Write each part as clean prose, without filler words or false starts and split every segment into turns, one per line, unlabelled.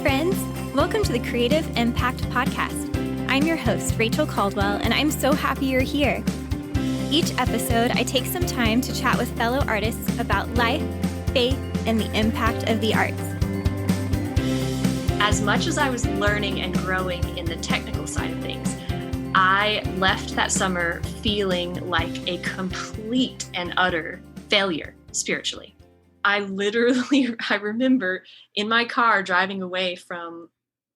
friends. Welcome to the Creative Impact Podcast. I'm your host, Rachel Caldwell, and I'm so happy you're here. Each episode, I take some time to chat with fellow artists about life, faith, and the impact of the arts.
As much as I was learning and growing in the technical side of things, I left that summer feeling like a complete and utter failure spiritually. I remember in my car driving away from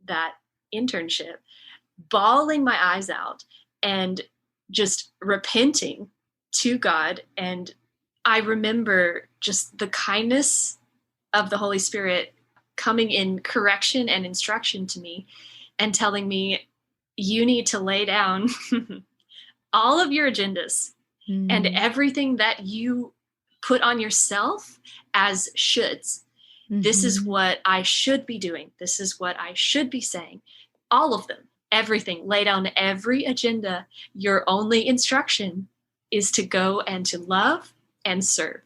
that internship, bawling my eyes out and just repenting to God. And I remember just the kindness of the Holy Spirit coming in correction and instruction to me and telling me, you need to lay down all of your agendas and everything that you put on yourself as shoulds. This is what I should be doing. This is what I should be saying. All of them, everything, lay down every agenda. Your only instruction is to go and to love and serve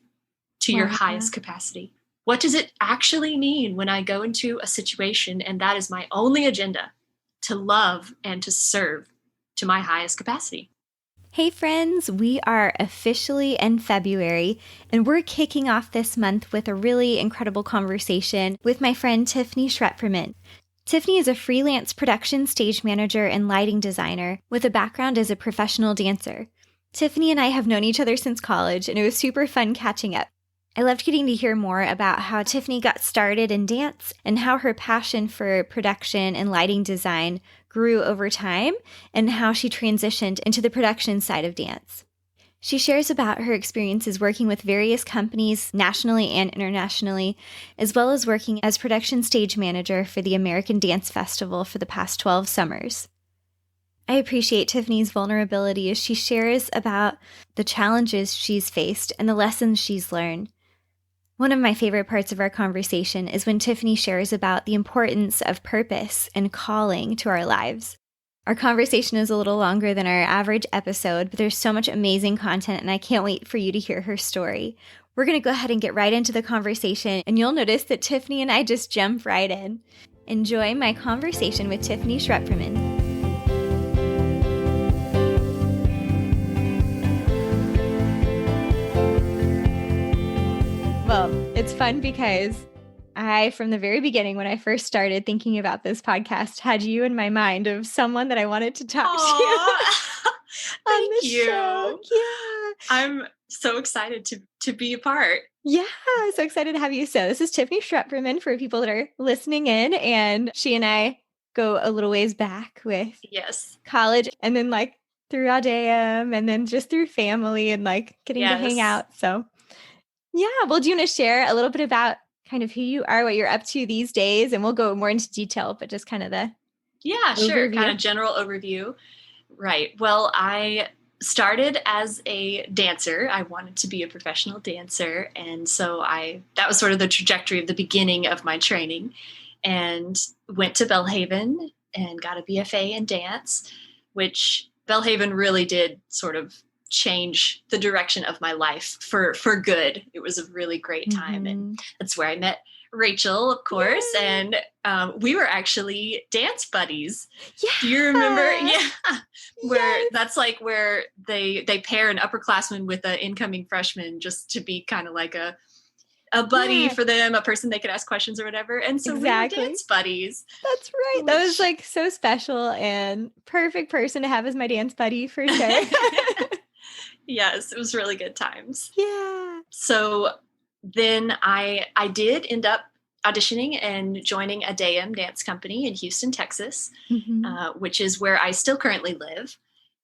to your highest capacity. What does it actually mean when I go into a situation and that is my only agenda, to love and to serve to my highest capacity?
Hey friends, we are officially in February, and we're kicking off this month with a really incredible conversation with my friend Tiffany Schrepferman. Tiffany is a freelance production stage manager and lighting designer with a background as a professional dancer. Tiffany and I have known each other since college, and it was super fun catching up. I loved getting to hear more about how Tiffany got started in dance and how her passion for production and lighting design grew over time and how she transitioned into the production side of dance. She shares about her experiences working with various companies nationally and internationally, as well as working as production stage manager for the American Dance Festival for the past 12 summers. I appreciate Tiffany's vulnerability as she shares about the challenges she's faced and the lessons she's learned. One of my favorite parts of our conversation is when Tiffany shares about the importance of purpose and calling to our lives. Our conversation is a little longer than our average episode, but there's so much amazing content, and I can't wait for you to hear her story. We're going to go ahead and get right into the conversation, and you'll notice that Tiffany and I just jump right in. Enjoy my conversation with Tiffany Schrepferman. Well, it's fun because I, from the very beginning, when I first started thinking about this podcast, had you in my mind of someone that I wanted to talk to on the show. Yeah.
I'm so excited to be a part.
Yeah, so excited to have you. So this is Tiffany Schrepferman for people that are listening in, and she and I go a little ways back with college and then like through Audeum and then just through family and like getting to hang out. So yeah, well, do you want to share a little bit about kind of who you are, what you're up to these days? And we'll go more into detail, but just kind of the
sure, kind of general overview. Right. Well, I started as a dancer. I wanted to be a professional dancer. And so that was sort of the trajectory of the beginning of my training, and went to Belhaven and got a BFA in dance, which Belhaven really did sort of change the direction of my life for good. It was a really great time. And that's where I met Rachel, of course. Yay. And we were actually dance buddies. Yeah. Do you remember? Yeah. Where that's like where they pair an upperclassman with an incoming freshman just to be kind of like a buddy for them, a person they could ask questions or whatever. And so we were dance buddies.
That's right. That was like so special and perfect person to have as my dance buddy for sure.
Yes, it was really good times.
Yeah.
So then I did end up auditioning and joining Audeum Dance Company in Houston, Texas, which is where I still currently live.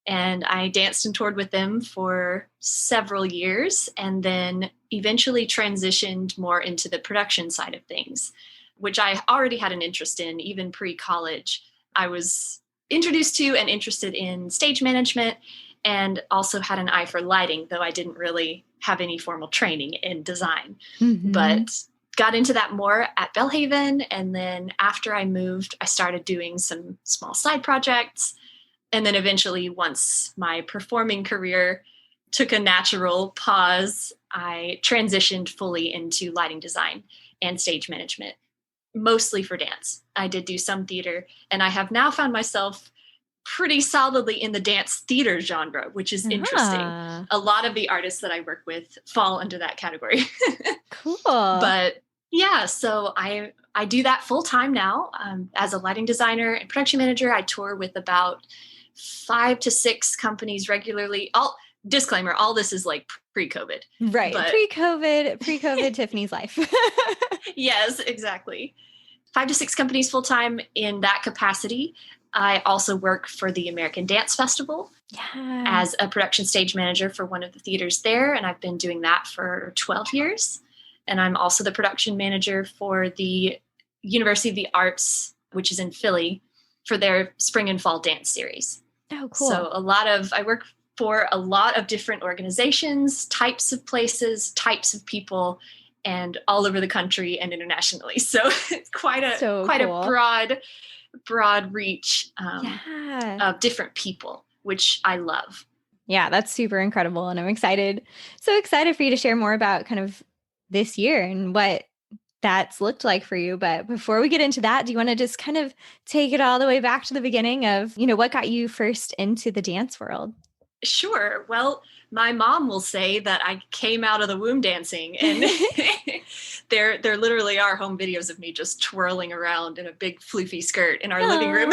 And I danced and toured with them for several years, and then eventually transitioned more into the production side of things, which I already had an interest in, even pre-college. I was introduced to and interested in stage management, and also had an eye for lighting, though I didn't really have any formal training in design. But got into that more at Belhaven. And then after I moved, I started doing some small side projects. And then eventually, once my performing career took a natural pause, I transitioned fully into lighting design and stage management. mostly for dance. I did do some theater, and I have now found myself pretty solidly in the dance theater genre, which is interesting.
Ah,
A lot of the artists that I work with fall under that category.
cool.
But yeah, so I do that full time now as a lighting designer and production manager. I tour with about 5 to 6 companies regularly. All disclaimer, all this is like pre-COVID.
Right.
But
Pre-COVID Tiffany's life.
yes, exactly. 5 to 6 companies full time in that capacity. I also work for the American Dance Festival
Yeah.
as a production stage manager for one of the theaters there. And I've been doing that for 12 years. And I'm also the production manager for the University of the Arts, which is in Philly, for their spring and fall dance series.
Oh, cool.
So I work for a lot of different organizations, types of places, types of people, and all over the country and internationally. So it's quite a broad reach of different people, which I love.
Yeah, that's super incredible. And I'm so excited for you to share more about kind of this year and what that's looked like for you. But before we get into that, do you want to just kind of take it all the way back to the beginning of, what got you first into the dance world?
Sure. Well, my mom will say that I came out of the womb dancing, and there literally are home videos of me just twirling around in a big floofy skirt in our living room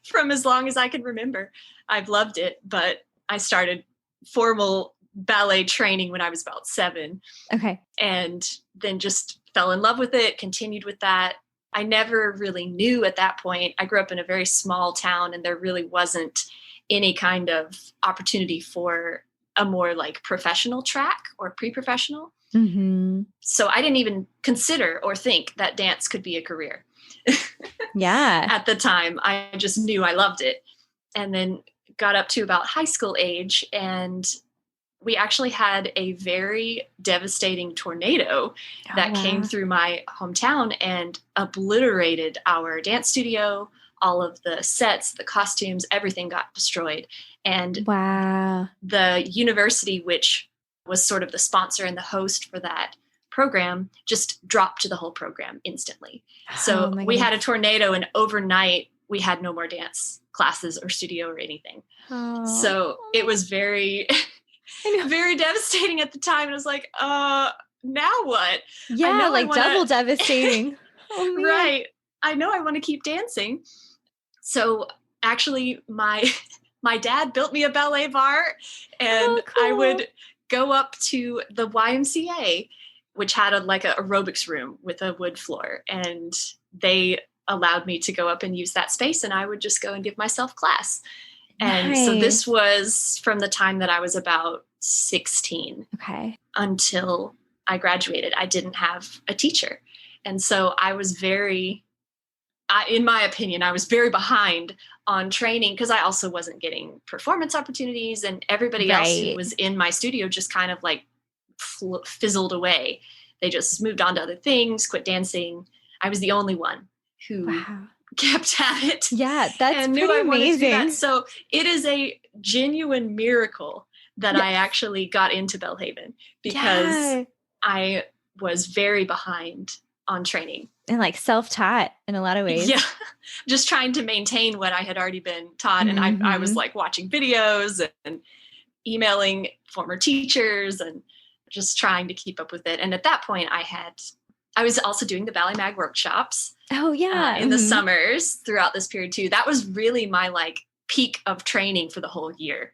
from as long as I can remember. I've loved it, but I started formal ballet training when I was about 7.
Okay.
And then just fell in love with it, continued with that. I never really knew at that point. I grew up in a very small town, and there really wasn't any kind of opportunity for a more like professional track or pre-professional.
Mm-hmm.
So I didn't even consider or think that dance could be a career.
Yeah.
At the time, I just knew I loved it. And then got up to about high school age, and we actually had a very devastating tornado that came through my hometown and obliterated our dance studio. All of the sets, the costumes, everything got destroyed. And the university, which was sort of the sponsor and the host for that program, just dropped the whole program instantly. So we had a tornado, and overnight we had no more dance classes or studio or anything. So it was very, very devastating at the time. And I was like, now what?
Yeah, like double devastating.
Right. I know I want to keep dancing. So actually my dad built me a ballet bar, and I would go up to the YMCA, which had a aerobics room with a wood floor, and they allowed me to go up and use that space, and I would just go and give myself class. And so this was from the time that I was about 16 until I graduated. I didn't have a teacher. And so I was in my opinion, I was very behind on training because I also wasn't getting performance opportunities, and everybody else who was in my studio just kind of like fizzled away. They just moved on to other things, quit dancing. I was the only one who kept at it.
Yeah, that's
and
pretty
knew I wanted
amazing.
to do that. So it is a genuine miracle that I actually got into Belhaven, because I was very behind on training.
And like self-taught in a lot of ways.
Yeah. Just trying to maintain what I had already been taught. And I was like watching videos and emailing former teachers and just trying to keep up with it. And at that point I was also doing the Ballet Mag workshops.
Oh yeah.
In the summers throughout this period too. That was really my peak of training for the whole year.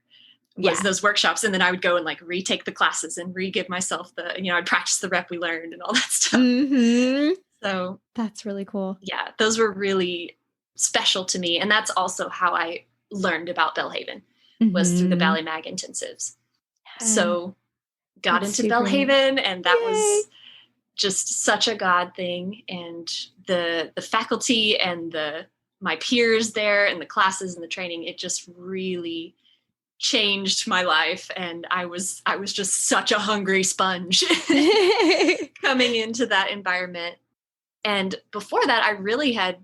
Was those workshops. And then I would go and retake the classes and re-give myself I'd practice the rep we learned and all that stuff.
Mm-hmm.
So
that's really cool.
Yeah, those were really special to me. And that's also how I learned about Belhaven, was through the Ballet Mag intensives. So got into Belhaven, and that was just such a God thing. And the faculty and my peers there and the classes and the training, it just really changed my life. And I was just such a hungry sponge coming into that environment. And before that, I really had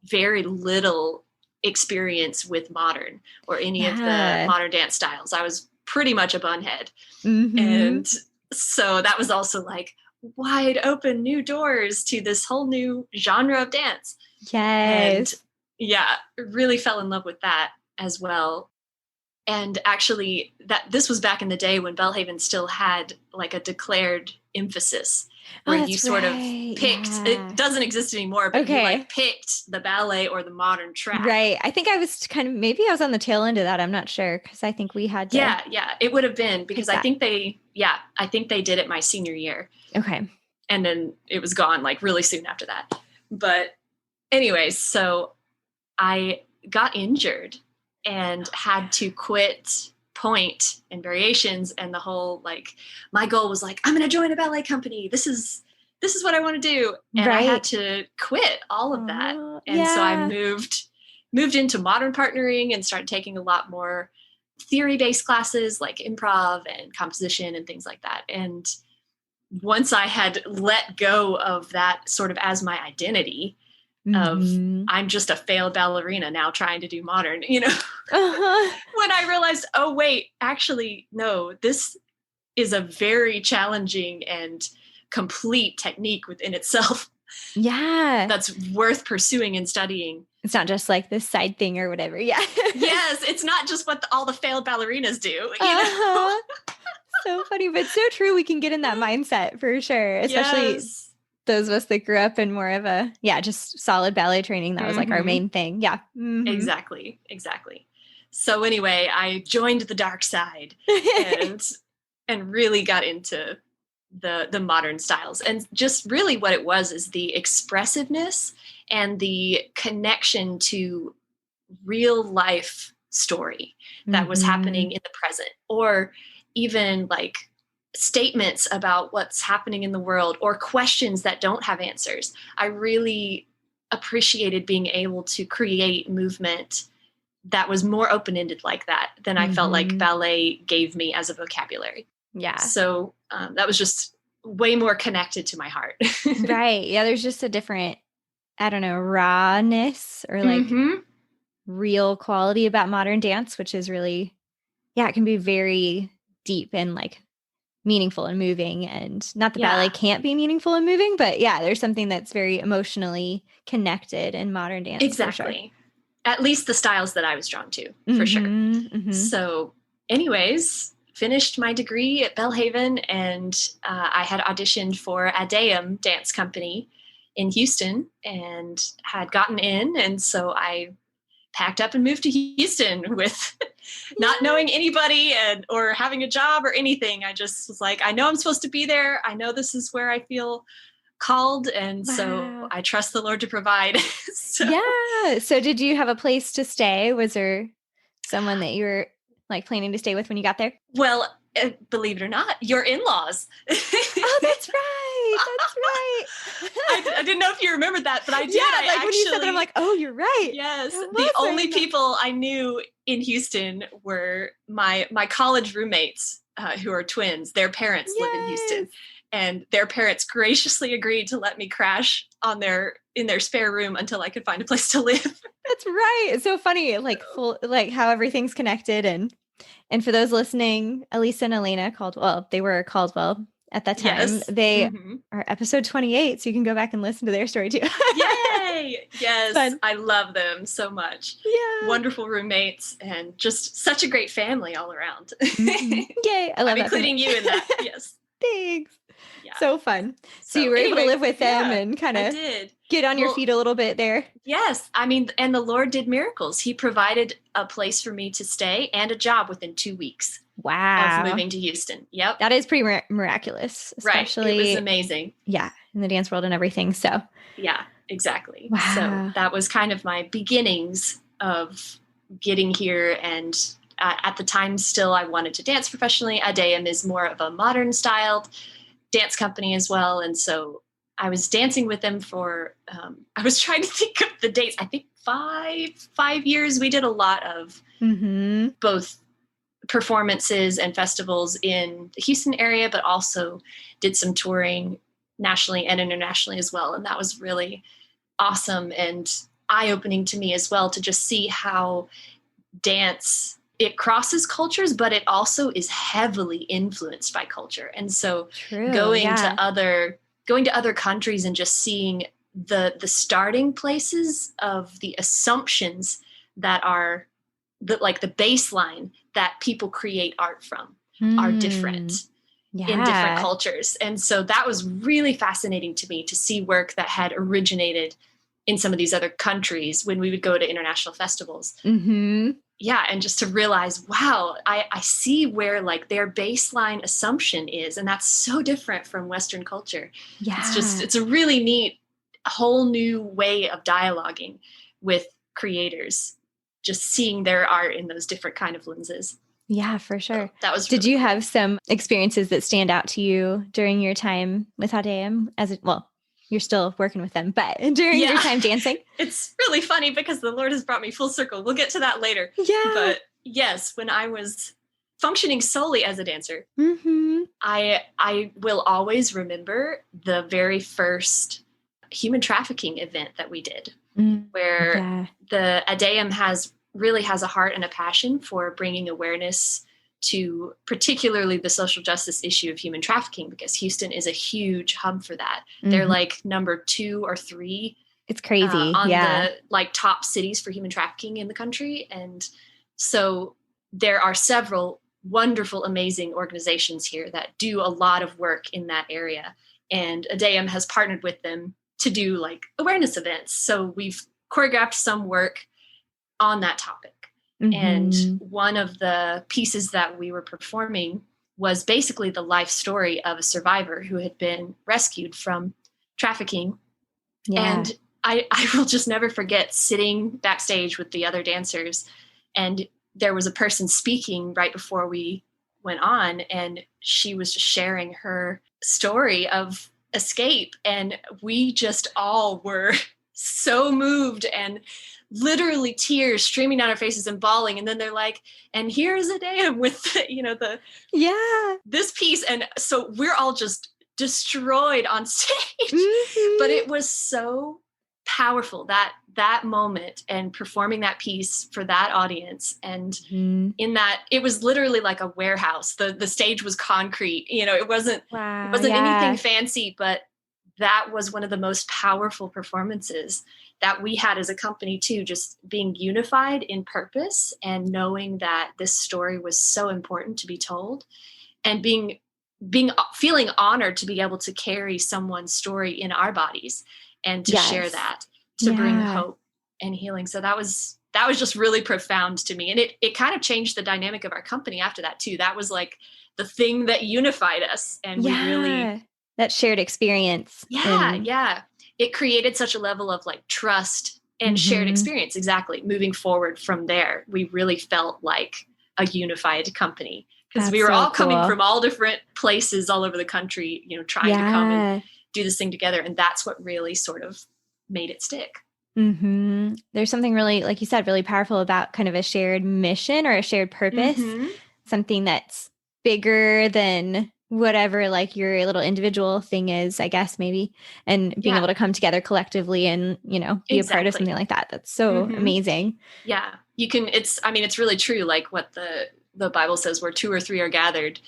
very little experience with modern or any of the modern dance styles. I was pretty much a bunhead. And so that was also wide open new doors to this whole new genre of dance. And
Yes.
yeah, really fell in love with that as well. And actually, that this was back in the day when Belhaven still had like a declared emphasis,
Oh,
where you
that's
sort of
right.
picked,
Yeah.
it doesn't exist anymore, but you
Okay.
like picked the ballet or the modern track.
Right. I think I was kind of, maybe I was on the tail end of that. I'm not sure because I think we had to
Yeah, yeah, it would have been,
pick
because
that.
I think they did it my senior year.
Okay.
And then it was gone like really soon after that. But anyways, so I got injured and had to quit point and variations, and the whole, like, my goal was like, I'm going to join a ballet company. This is what I want to do. And I had
Right.
to quit all of that.
Oh,
And so I
yeah.
moved into modern partnering and started taking a lot more theory-based classes like improv and composition and things like that. And once I had let go of that sort of as my identity of
Mm-hmm.
I'm just a failed ballerina now trying to do modern, you know,
Uh-huh.
when I realized, oh, wait, actually, no, this is a very challenging and complete technique within itself
Yeah.
that's worth pursuing and studying.
It's not just like this side thing or whatever. Yeah.
Yes, it's not just what all the failed ballerinas do, you know?
Uh-huh. So funny, but so true. We can get in that mindset for sure, especially
Yes.
those of us that grew up in more of a, yeah, just solid ballet training. That was like our main thing. Yeah. Mm-hmm.
Exactly. Exactly. So anyway, I joined the dark side and really got into the modern styles. And just really what it was is the expressiveness and the connection to real life story that was happening in the present, or even like statements about what's happening in the world, or questions that don't have answers. I really appreciated being able to create movement that was more open-ended like that than I felt like ballet gave me as a vocabulary.
Yeah.
So that was just way more connected to my heart.
Right. Yeah. There's just a different, I don't know, rawness or like real quality about modern dance, which is really, yeah, it can be very deep and like meaningful and moving. And not that ballet can't be meaningful and moving, but yeah, there's something that's very emotionally connected in modern dance.
Exactly. At least the styles that I was drawn to, for sure. So anyways, finished my degree at Belhaven, and I had auditioned for Adeum Dance Company in Houston and had gotten in. And so I packed up and moved to Houston with not knowing anybody or having a job or anything. I just was like, I know I'm supposed to be there. I know this is where I feel called. And so I trust the Lord to provide.
Yeah. So did you have a place to stay? Was there someone that you were like planning to stay with when you got there?
Well, believe it or not, your in-laws.
Oh, that's right. That's right.
I didn't know if you remembered that, but I did.
Yeah, like when you said that, I'm like, oh, you're right.
Yes. The only people I knew in Houston were my college roommates, who are twins. Their parents live in Houston, and their parents graciously agreed to let me crash in their spare room until I could find a place to live.
That's right. It's so funny, like like how everything's connected. And for those listening, Elisa and Elena they were Caldwell at that time.
Yes.
They are episode 28, so you can go back and listen to their story too.
Yay! Yes, I love them so much.
Yeah.
Wonderful roommates and just such a great family all around.
Yay. I love that.
Including you in that. Yes.
Thanks.
Yeah.
So fun. So you were able to live with them and kind of get on your feet a little bit there.
Yes. I mean, and the Lord did miracles. He provided a place for me to stay and a job within 2 weeks.
Wow.
Of moving to Houston. Yep.
That is pretty miraculous. Especially,
right. It was amazing.
Yeah. In the dance world and everything. So.
Yeah, exactly.
Wow.
So that was kind of my beginnings of getting here. And at the time, still, I wanted to dance professionally. Adeum is more of a modern styled dance company as well. And so I was dancing with them for, I was trying to think of the dates. I think 5 years. We did a lot of both performances and festivals in the Houston area, but also did some touring nationally and internationally as well. And that was really awesome and eye-opening to me as well, to just see how dance it crosses cultures, but it also is heavily influenced by culture. And so
True.
going to other countries and just seeing the starting places of the assumptions that are like the baseline that people create art from are different in different cultures. And so that was really fascinating to me to see work that had originated in some of these other countries when we would go to international festivals.
Mm-hmm.
Yeah. And just to realize, wow, I see where like their baseline assumption is. And that's so different from Western culture.
Yeah.
It's a really neat, whole new way of dialoguing with creators, just seeing their art in those different kind of lenses.
Yeah, for sure.
So that was
Did
really
you
cool.
have some experiences that stand out to you during your time with Adeum? You're still working with them, but during your time dancing?
It's really funny because the Lord has brought me full circle. We'll get to that later.
Yeah.
But yes, when I was functioning solely as a dancer,
mm-hmm.
I will always remember the very first human trafficking event that we did, where the Adeum really has a heart and a passion for bringing awareness to particularly the social justice issue of human trafficking, because Houston is a huge hub for that. Mm-hmm. They're like number 2 or 3.
It's crazy.
On the like top cities for human trafficking in the country. And so there are several wonderful, amazing organizations here that do a lot of work in that area. And Adeum has partnered with them to do like awareness events. So we've choreographed some work on that topic. Mm-hmm. And one of the pieces that we were performing was basically the life story of a survivor who had been rescued from trafficking. Yeah. And I will just never forget sitting backstage with the other dancers, and there was a person speaking right before we went on, and she was just sharing her story of escape. And we just all were so moved and literally tears streaming down our faces and bawling. And then they're like, and here's Adeum with, this piece. And so we're all just destroyed on stage, but it was so powerful that moment and performing that piece for that audience. And in that, it was literally like a warehouse. The stage was concrete, it wasn't anything fancy, but that was one of the most powerful performances that we had as a company too, just being unified in purpose and knowing that this story was so important to be told, and feeling honored to be able to carry someone's story in our bodies and to share that, to bring hope and healing. So that was just really profound to me. And it kind of changed the dynamic of our company after that too. That was like the thing that unified us. And we really,
that shared experience.
Yeah. It created such a level of like trust and shared experience. Exactly. Moving forward from there, we really felt like a unified company, because we were all coming from all different places all over the country, trying to come and do this thing together. And that's what really sort of made it stick.
Mm-hmm. There's something really, like you said, really powerful about kind of a shared mission or a shared purpose, something that's bigger than whatever like your little individual thing is, I guess, maybe, and being able to come together collectively and, be a part of something like that. That's so amazing.
Yeah. It's really true. Like what the Bible says, where 2 or 3 are gathered,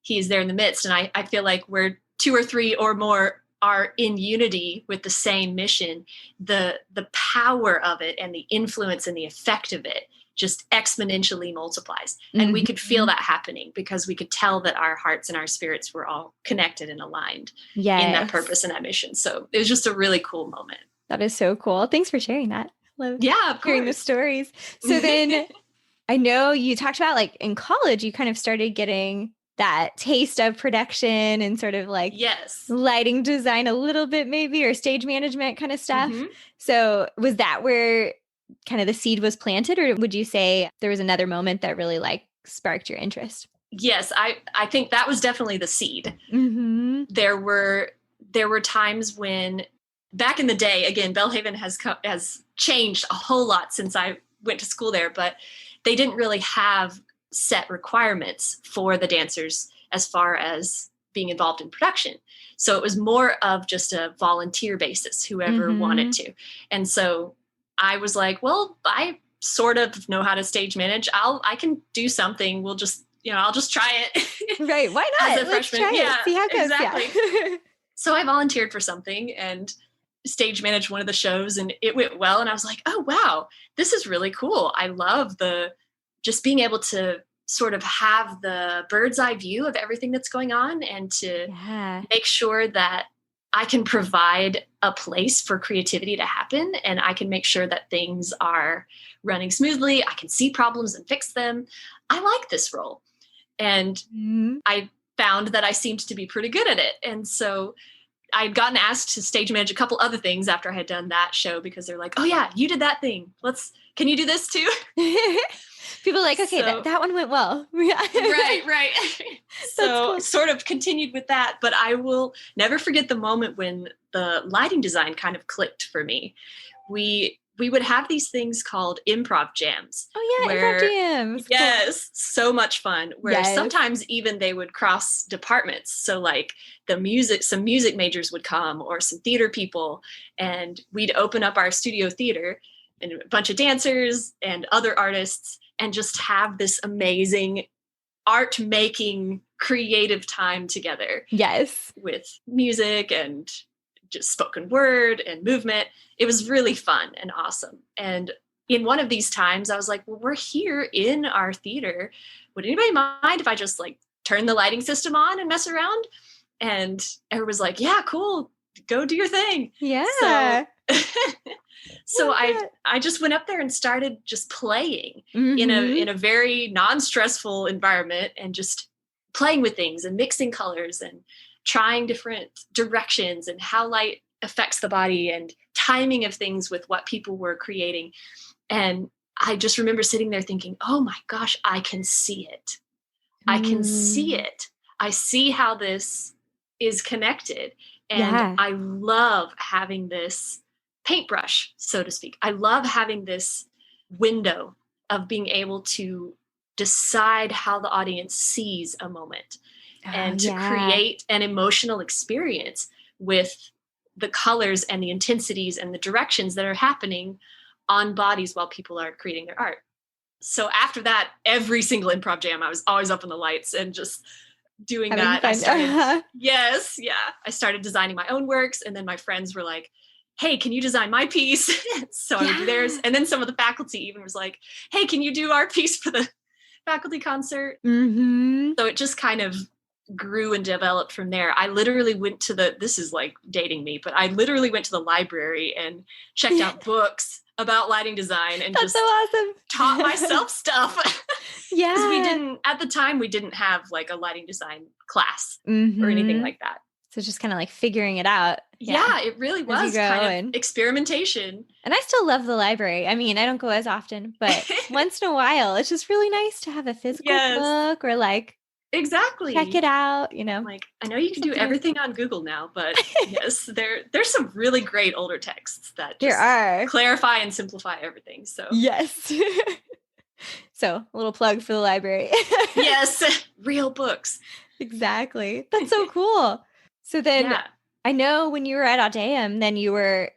he is there in the midst. And I feel like where 2 or 3 or more are in unity with the same mission, the power of it and the influence and the effect of it just exponentially multiplies. And we could feel that happening, because we could tell that our hearts and our spirits were all connected and aligned in that purpose and that mission. So it was just a really cool moment.
That is so cool. Thanks for sharing that. Love hearing the stories. So then I know you talked about like in college, you kind of started getting that taste of production and sort of like lighting design a little bit maybe, or stage management kind of stuff. So was that where kind of the seed was planted, or would you say there was another moment that really like sparked your interest?
Yes, I think that was definitely the seed. There were times when, back in the day, again, Belhaven has changed a whole lot since I went to school there, but they didn't really have set requirements for the dancers as far as being involved in production. So it was more of just a volunteer basis, whoever wanted to. And so I was like, well, I sort of know how to stage manage. I can do something. We'll just, I'll just try it.
Right. Why not?
As a
Let's
freshman.
try
Yeah,
it. See how it goes.
exactly.
Yeah.
So I volunteered for something and stage managed one of the shows, and it went well. And I was like, oh, wow, this is really cool. I love just being able to sort of have the bird's eye view of everything that's going on, and to make sure that I can provide a place for creativity to happen, and I can make sure that things are running smoothly. I can see problems and fix them. I like this role. And I found that I seemed to be pretty good at it. And so I'd gotten asked to stage manage a couple other things after I had done that show, because they're like, oh yeah, you did that thing. Can you do this too?
People are like, okay, that one went well.
Right. So cool. Sort of continued with that, but I will never forget the moment when the lighting design kind of clicked for me. We would have these things called improv jams.
Oh yeah, improv jams.
Yes, cool. So much fun. Where sometimes even they would cross departments. So like some music majors would come, or some theater people, and we'd open up our studio theater and a bunch of dancers and other artists, and just have this amazing art making creative time together.
Yes.
With music and just spoken word and movement. It was really fun and awesome. And in one of these times I was like, well, we're here in our theater. Would anybody mind if I just like turn the lighting system on and mess around? And everyone was like, yeah, cool. Go do your thing.
Yeah.
So I just went up there and started just playing in a very non-stressful environment, and just playing with things and mixing colors and trying different directions and how light affects the body and timing of things with what people were creating. And I just remember sitting there thinking, oh my gosh, I can see it. I can see it. I see how this is connected. And I love having this paintbrush, so to speak. I love having this window of being able to decide how the audience sees a moment, and to create an emotional experience with the colors and the intensities and the directions that are happening on bodies while people are creating their art. So after that, every single improv jam, I was always up in the lights and just doing that. I started designing my own works, and then my friends were like, hey, can you design my piece? So I would do theirs. And then some of the faculty even was like, hey, can you do our piece for the faculty concert? So it just kind of grew and developed from there. I literally went to this is like dating me, but I literally went to the library and checked out books about lighting design, and
That's so awesome.
Taught myself stuff.
Yeah.
Because at the time, we didn't have like a lighting design class or anything like that.
So just kind of like figuring it out.
Yeah, it really was kind of experimentation.
And I still love the library. I mean, I don't go as often, but once in a while, it's just really nice to have a physical book, or like check it out,
Like, I know you can do everything on Google now, but yes, there's some really great older texts that just clarify and simplify everything. So
yes. So a little plug for the library.
Yes, real books.
Exactly. That's so cool. So then I know when you were at Audeum, then you were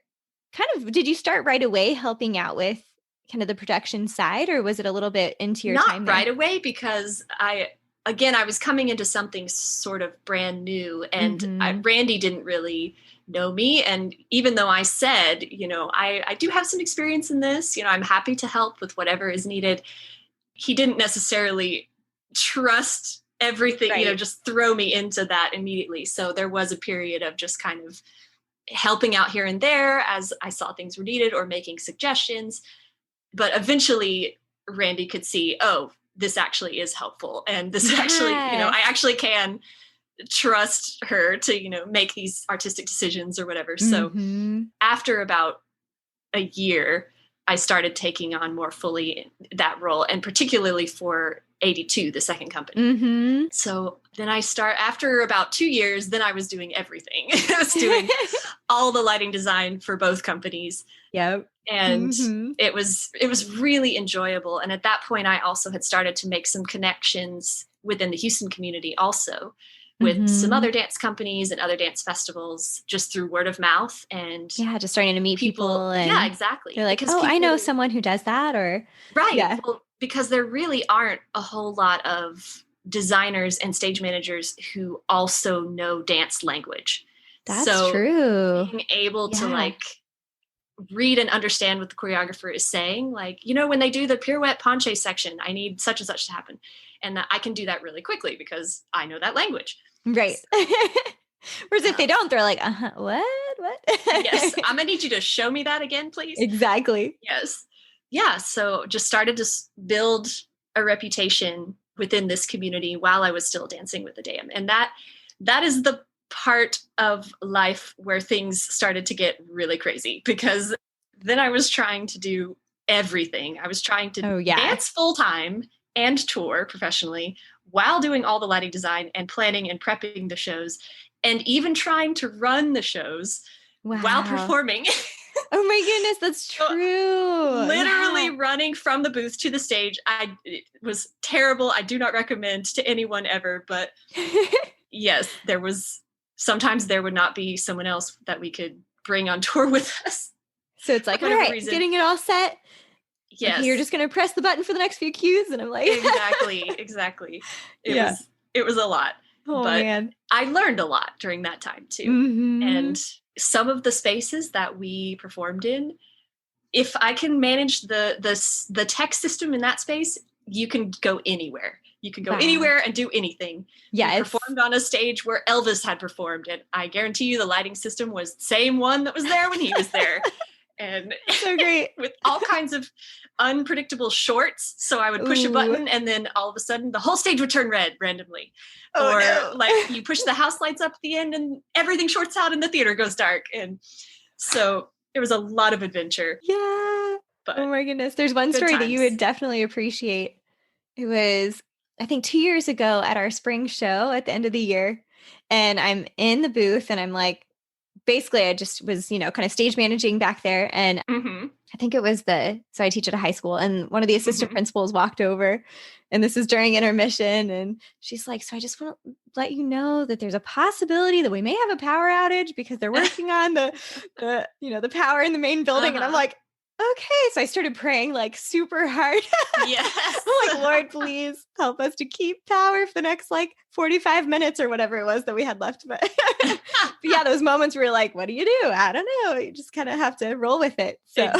did you start right away helping out with kind of the production side, or was it a little bit into your time?
Not right away, because I was coming into something sort of brand new, and Randy didn't really know me. And even though I said, I do have some experience in this, I'm happy to help with whatever is needed, he didn't necessarily trust everything, just throw me into that immediately. So there was a period of just kind of helping out here and there as I saw things were needed, or making suggestions. But eventually Randy could see, oh, this actually is helpful. And this actually, I actually can trust her to, make these artistic decisions or whatever. So after about a year, I started taking on more fully that role, and particularly for 82, the second company. So then after about 2 years, then I was doing everything. I was doing all the lighting design for both companies.
Yep.
And it was really enjoyable. And at that point, I also had started to make some connections within the Houston community also, with some other dance companies and other dance festivals just through word of mouth and
Yeah, just starting to meet people and
yeah, exactly.
they're like,
Because
oh, I
people,
know someone who does that, or
right.
yeah.
Well, because there really aren't a whole lot of designers and stage managers who also know dance language.
That's
So
true.
being able to
Yeah.
like read and understand what the choreographer is saying, like, you know, when they do the pirouette penché section, I need such and such to happen. And I can do that really quickly because I know that language.
Right. Whereas if they don't, they're like, what?
Yes, I'm gonna need you to show me that again, please.
Exactly.
Yes. Yeah. So just started to build a reputation within this community while I was still dancing with the dam. And that is the part of life where things started to get really crazy, because then I was trying to do everything. I was trying to dance full time and tour professionally while doing all the lighting design and planning and prepping the shows, and even trying to run the shows while performing.
Oh my goodness, that's true.
Literally running from the booth to the stage. It was terrible. I do not recommend to anyone ever, but yes, sometimes there would not be someone else that we could bring on tour with us.
So it's like, all right, getting it all set.
Yes.
Okay, you're just going to press the button for the next few cues. And I'm like,
exactly. It was a lot.
Oh,
but
man.
I learned a lot during that time too.
Mm-hmm.
And some of the spaces that we performed in, if I can manage the tech system in that space, you can go anywhere. You can go anywhere and do anything.
Yeah.
We performed on a stage where Elvis had performed, and I guarantee you the lighting system was the same one that was there when he was there. And
so great.
With all kinds of unpredictable shorts. So I would push a button and then all of a sudden the whole stage would turn red randomly. Like you push the house lights up at the end and everything shorts out and the theater goes dark. And so it was a lot of adventure.
Yeah. But oh my goodness. There's one story that you would definitely appreciate. It was, I think, 2 years ago at our spring show at the end of the year. And I'm in the booth and I'm like, basically I just was, kind of stage managing back there. And I think it was so I teach at a high school, and one of the assistant principals walked over, and this is during intermission. And she's like, so I just want to let you know that there's a possibility that we may have a power outage because they're working on the power in the main building. And I'm like, okay. So I started praying like super hard.
Yes.
I'm like, Lord, please help us to keep power for the next 45 minutes or whatever it was that we had left. But yeah, those moments where you're like, what do you do? I don't know. You just kind of have to roll with it. So.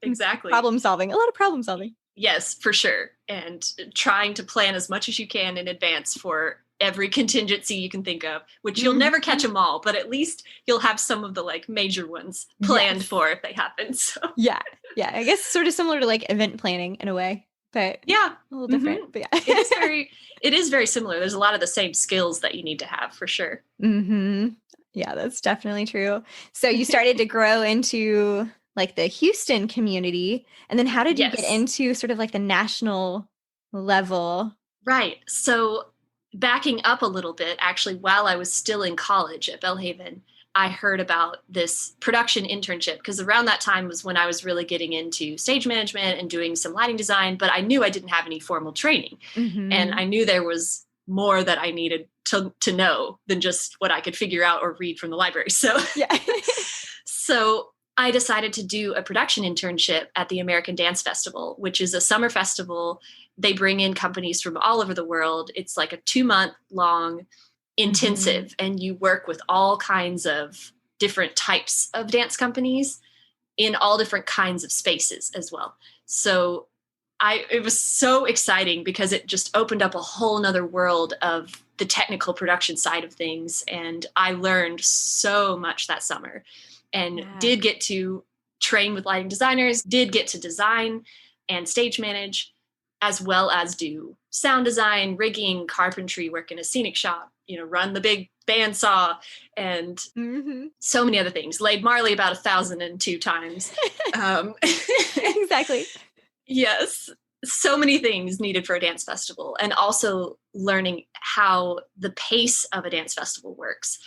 Exactly.
Problem solving, a lot of problem solving.
Yes, for sure. And trying to plan as much as you can in advance for every contingency you can think of, which you'll never catch them all, but at least you'll have some of the major ones planned for if they happen. So
yeah. I guess sort of similar to event planning in a way, but
yeah,
a little different. But yeah,
it is very similar. There's a lot of the same skills that you need to have for sure.
Yeah, that's definitely true. So you started to grow into the Houston community, and then how did you get into sort of the national level?
Right. So backing up a little bit, actually, while I was still in college at Belhaven, I heard about this production internship, because around that time was when I was really getting into stage management and doing some lighting design, but I knew I didn't have any formal training. And I knew there was more that I needed to know than just what I could figure out or read from the library. So, so I decided to do a production internship at the American Dance Festival, which is a summer festival. They bring in companies from all over the world. It's like a 2-month long intensive, and you work with all kinds of different types of dance companies in all different kinds of spaces as well. So it was so exciting because it just opened up a whole nother world of the technical production side of things. And I learned so much that summer. And did get to train with lighting designers, did get to design and stage manage, as well as do sound design, rigging, carpentry, work in a scenic shop, run the big bandsaw, and so many other things. Laid Marley about 1,002 times.
Exactly.
Yes. So many things needed for a dance festival, and also learning how the pace of a dance festival works,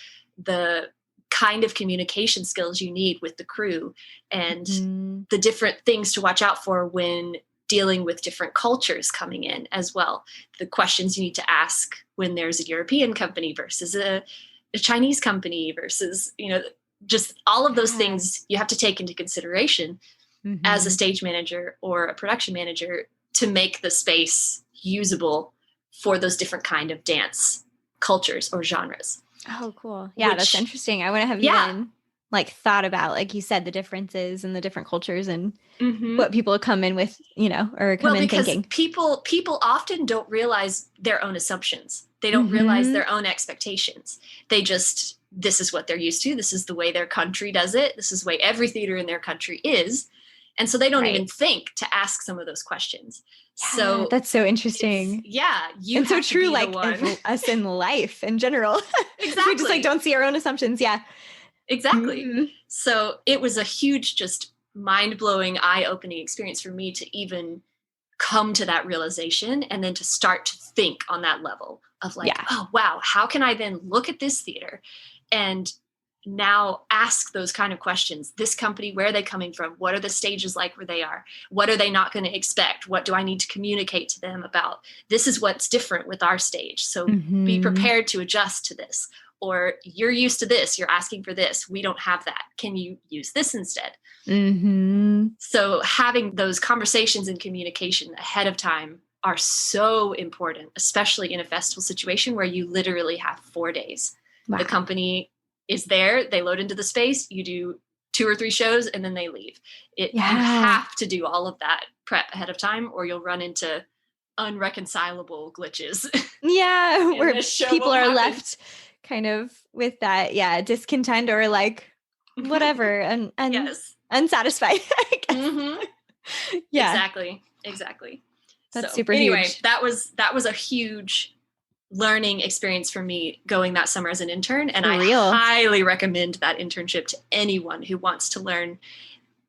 the kind of communication skills you need with the crew, and the different things to watch out for when dealing with different cultures coming in as well. The questions you need to ask when there's a European company versus a Chinese company versus, just all of those things you have to take into consideration as a stage manager or a production manager to make the space usable for those different kind of dance cultures or genres.
Oh, cool. Yeah, that's interesting. I wouldn't have even thought about, like you said, the differences and the different cultures and what people come in with, or come in thinking.
Because people often don't realize their own assumptions. They don't realize their own expectations. They just, this is what they're used to. This is the way their country does it. This is the way every theater in their country is. And so they don't even think to ask some of those questions.
Yeah,
so
that's so interesting.
You
and so true, like us in life in general.
Exactly.
We just don't see our own assumptions. Yeah.
Exactly. So it was a huge, just mind-blowing, eye-opening experience for me to even come to that realization and then to start to think on that level of oh, wow, how can I then look at this theater and now ask those kind of questions? This company, where are they coming from? What are the stages like where they are? What are they not going to expect? What do I need to communicate to them about? This is what's different with our stage. So be prepared to adjust to this. Or you're used to this, you're asking for this. We don't have that. Can you use this instead? So having those conversations and communication ahead of time are so important, especially in a festival situation where you literally have 4 days. Wow. The company is there, they load into the space, you do 2 or 3 shows, and then they leave. You have to do all of that prep ahead of time, or you'll run into unreconcilable glitches.
Yeah, where people are left kind of with that, discontent or whatever, and unsatisfied. I guess.
Exactly.
That's super huge.
That was a huge learning experience for me going that summer as an intern, and I highly recommend that internship to anyone who wants to learn,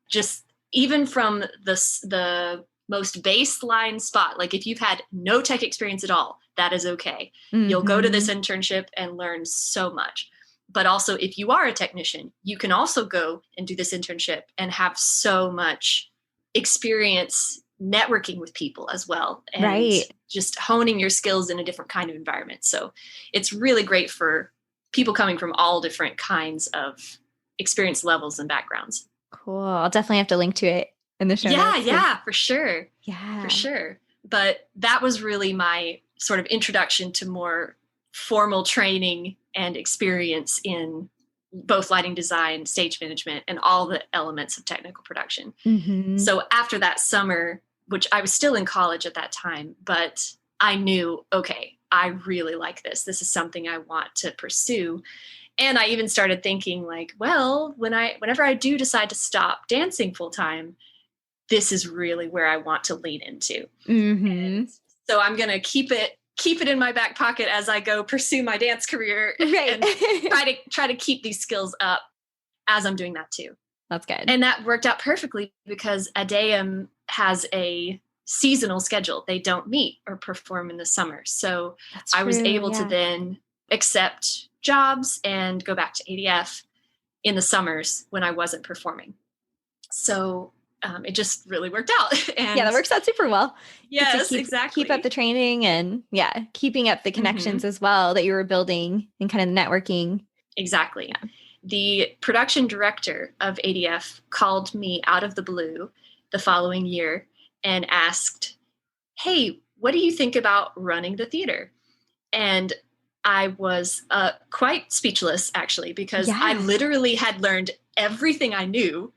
just even from the most baseline spot. Like if you've had no tech experience at all, that is okay. You'll go to this internship and learn so much. But also if you are a technician, you can also go and do this internship and have so much experience networking with people as well. And just honing your skills in a different kind of environment. So it's really great for people coming from all different kinds of experience levels and backgrounds.
Cool. I'll definitely have to link to it in the show notes.
Yeah, for sure.
Yeah.
For sure. But that was really my sort of introduction to more formal training and experience in both lighting design, stage management, and all the elements of technical production. So after that summer, which I was still in college at that time, but I knew, okay, I really like this. This is something I want to pursue. And I even started thinking well, whenever I do decide to stop dancing full time, this is really where I want to lean into. So I'm going to keep it in my back pocket as I go pursue my dance career and try to keep these skills up as I'm doing that too.
That's good.
And that worked out perfectly because ADEUM has a seasonal schedule. They don't meet or perform in the summer. So I was able to then accept jobs and go back to ADF in the summers when I wasn't performing. So it just really worked out. And
that works out super well.
Yes, exactly.
Keep up the training and keeping up the connections as well that you were building and kind of the networking.
Exactly. Yeah. The production director of ADF called me out of the blue the following year and asked, hey, what do you think about running the theater? And I was quite speechless, actually, because I literally had learned everything I knew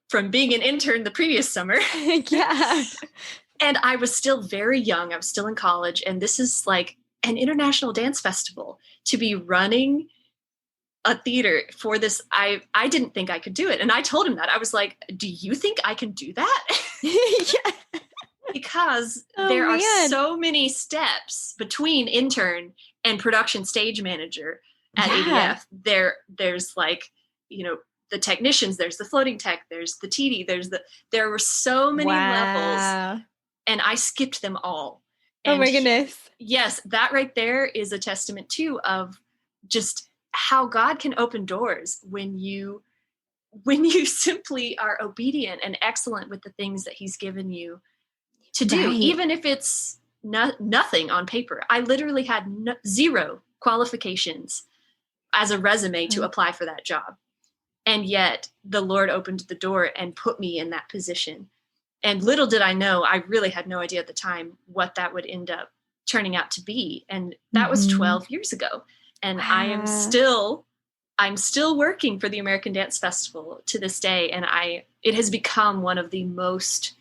from being an intern the previous summer. And I was still very young. I was still in college. And this is like an international dance festival. To be running a theater for this, I didn't think I could do it. And I told him that. I was like, do you think I can do that? Because there are so many steps between intern and production stage manager at ADF. There's the technicians, there's the floating tech, there's the TD, there were so many levels, and I skipped them all. And
oh my goodness.
Yes, that right there is a testament too of just how God can open doors when you simply are obedient and excellent with the things that he's given you to do,
Right.
even if it's nothing on paper. I literally had zero qualifications as a resume to apply for that job. And yet the Lord opened the door and put me in that position. And little did I know, I really had no idea at the time what that would end up turning out to be. And that was 12 years ago. And
Wow.
I'm still working for the American Dance Festival to this day. And it has become one of the most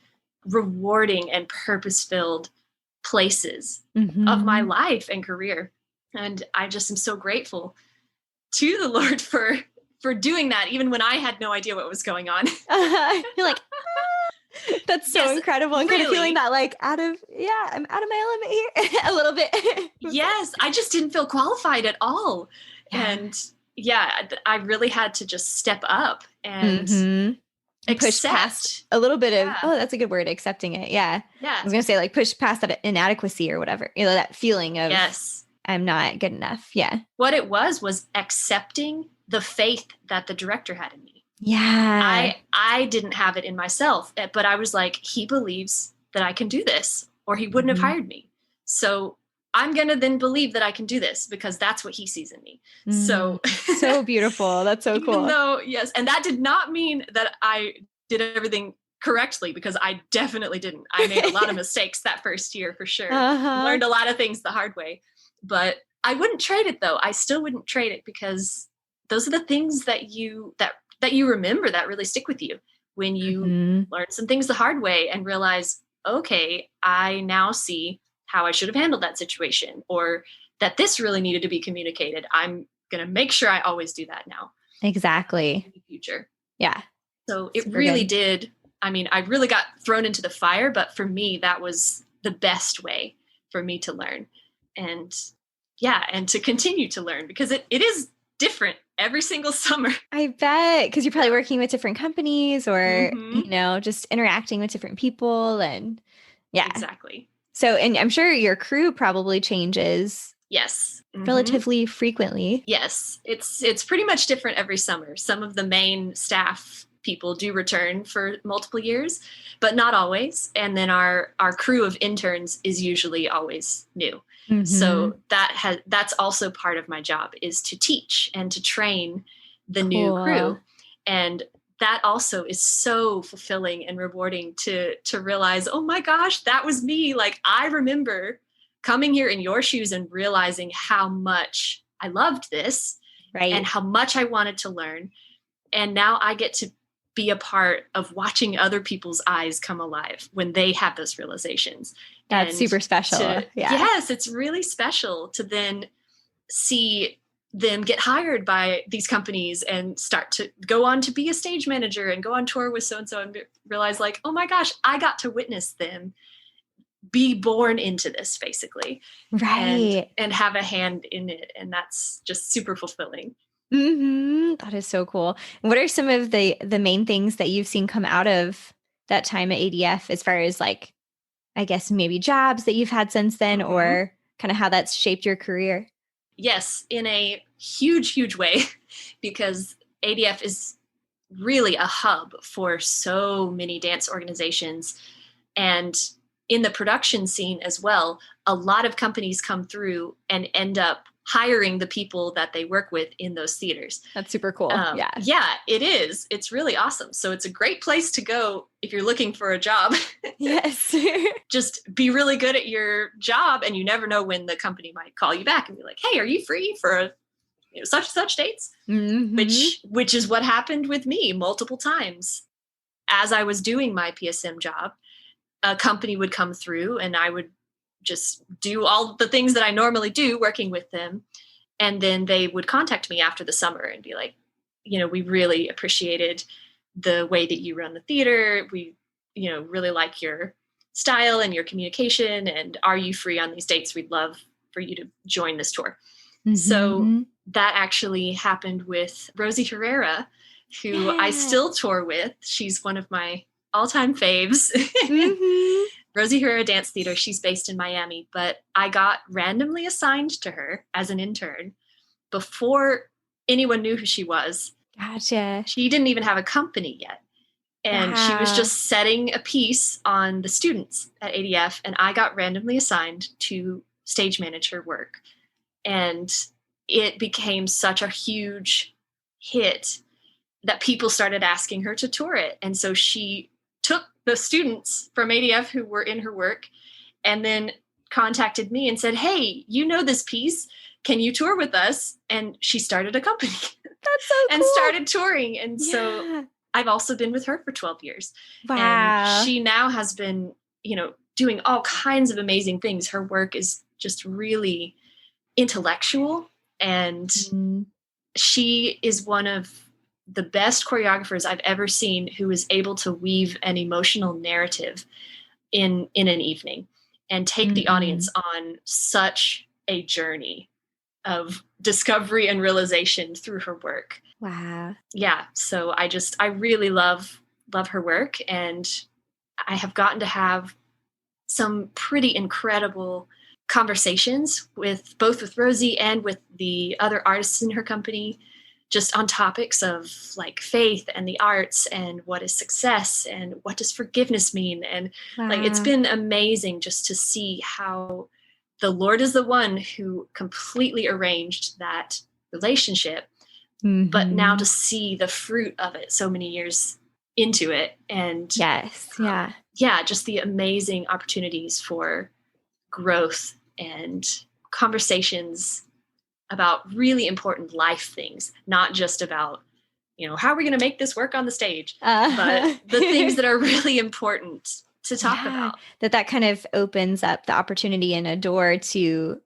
rewarding and purpose-filled places of my life and career. And I just am so grateful to the Lord for doing that, even when I had no idea what was going on.
You're like, that's so incredible. And kind of feeling that like I'm out of my element here a little bit.
Yes, I just didn't feel qualified at all.
Yeah.
And I really had to just step up and
push past a little bit of, that's a good word, accepting it. Yeah.
Yeah.
I was going to say like push past that inadequacy or whatever, that feeling of I'm not good enough. Yeah.
What it was accepting the faith that the director had in me.
Yeah.
I didn't have it in myself, but I was like, he believes that I can do this or he wouldn't have hired me. So I'm going to then believe that I can do this because that's what he sees in me. So
beautiful. That's so cool.
Even though, yes. And that did not mean that I did everything correctly, because I definitely didn't. I made a lot of mistakes that first year for sure. Learned a lot of things the hard way, but I wouldn't trade it though. I still wouldn't trade it, because those are the things that you remember that really stick with you when you learn some things the hard way and realize, okay, I now see how I should have handled that situation, or that this really needed to be communicated. I'm going to make sure I always do that now.
Exactly.
In the future.
Yeah.
So it really did. I mean, I really got thrown into the fire, but for me, that was the best way for me to learn. And to continue to learn, because it is different every single summer.
I bet, because you're probably working with different companies or, just interacting with different people and
Exactly.
So, and I'm sure your crew probably changes.
Yes.
Relatively frequently.
Yes. It's pretty much different every summer. Some of the main staff people do return for multiple years, but not always. And then our crew of interns is usually always new. So that's also part of my job, is to teach and to train the new crew. And that also is so fulfilling and rewarding to realize, oh my gosh, that was me. Like, I remember coming here in your shoes and realizing how much I loved this, right, and how much I wanted to learn. And now I get to be a part of watching other people's eyes come alive when they have those realizations.
That's super special.
Yes, it's really special to then see them get hired by these companies and start to go on to be a stage manager and go on tour with so-and-so and realize, like, oh my gosh, I got to witness them be born into this, basically.
Right.
And have a hand in it. And that's just super fulfilling.
That is so cool. What are some of the main things that you've seen come out of that time at ADF, as far as, like, I guess maybe jobs that you've had since then, or kind of how that's shaped your career?
Yes, in a huge, huge way, because ADF is really a hub for so many dance organizations. And in the production scene as well, a lot of companies come through and end up hiring the people that they work with in those theaters.
That's super cool.
Yeah, it is. It's really awesome. So it's a great place to go if you're looking for a job.
Yes.
Just be really good at your job, and you never know when the company might call you back and be like, hey, are you free for such and such dates? Which is what happened with me multiple times. As I was doing my PSM job, a company would come through and I would just do all the things that I normally do working with them. And then they would contact me after the summer and be like, we really appreciated the way that you run the theater. We, really like your style and your communication. And are you free on these dates? We'd love for you to join this tour. So that actually happened with Rosie Herrera, who I still tour with. She's one of my all-time faves. Rosie Herrera Dance Theater. She's based in Miami, but I got randomly assigned to her as an intern before anyone knew who she was.
Gotcha.
She didn't even have a company yet. And she was
Wow.
just setting a piece on the students at ADF, and I got randomly assigned to stage manage her work. And it became such a huge hit that people started asking her to tour it. And so she took the students from ADF who were in her work and then contacted me and said, "Hey, you know this piece. Can you tour with us?" And she started a company
That's so
and
cool.
started touring. And so
Yeah.
I've also been with her for 12 years. And
Wow.
she now has been, doing all kinds of amazing things. Her work is just really intellectual, and
Mm.
she is one of the best choreographers I've ever seen who is able to weave an emotional narrative in an evening and take the audience
Mm.
on such a journey of discovery and realization through her work.
Wow.
Yeah, so I really love her work, and I have gotten to have some pretty incredible conversations with Rosie and with the other artists in her company, just on topics of like faith and the arts and what is success and what does forgiveness mean. And like, it's
Wow.
been amazing just to see how the Lord is the one who completely arranged that relationship, but now to
Mm-hmm.
see the fruit of it so many years into it. And
Yes. Yeah.
yeah, just the amazing opportunities for growth and conversations about really important life things, not just about, how are we going to make this work on the stage, but the things that are really important to talk
Yeah.
about.
That kind of opens up the opportunity and a door to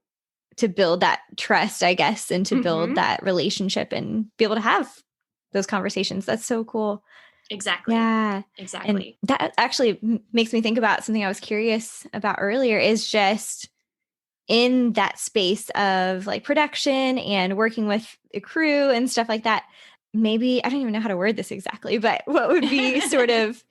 build that trust, I guess, and to build
Mm-hmm.
that relationship and be able to have those conversations. That's so cool.
Exactly.
Yeah. And
Exactly.
that actually makes me think about something I was curious about earlier is just in that space of like production and working with a crew and stuff like that. Maybe I don't even know how to word this exactly, but what would be sort of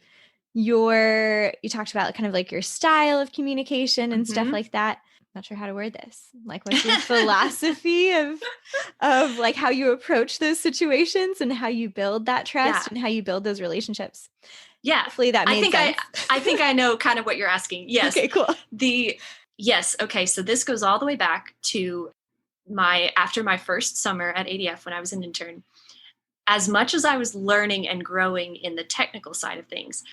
you talked about kind of like your style of communication and stuff
Mm-hmm.
like that. Not sure how to word this. Like what's your philosophy of like how you approach those situations and how you build that trust
Yeah.
and how you build those relationships?
Yeah.
Hopefully that
I
made
think
sense.
I think I know kind of what you're asking. Yes.
Okay, cool.
Yes. Okay. So this goes all the way back to after my first summer at ADF when I was an intern. As much as I was learning and growing in the technical side of things,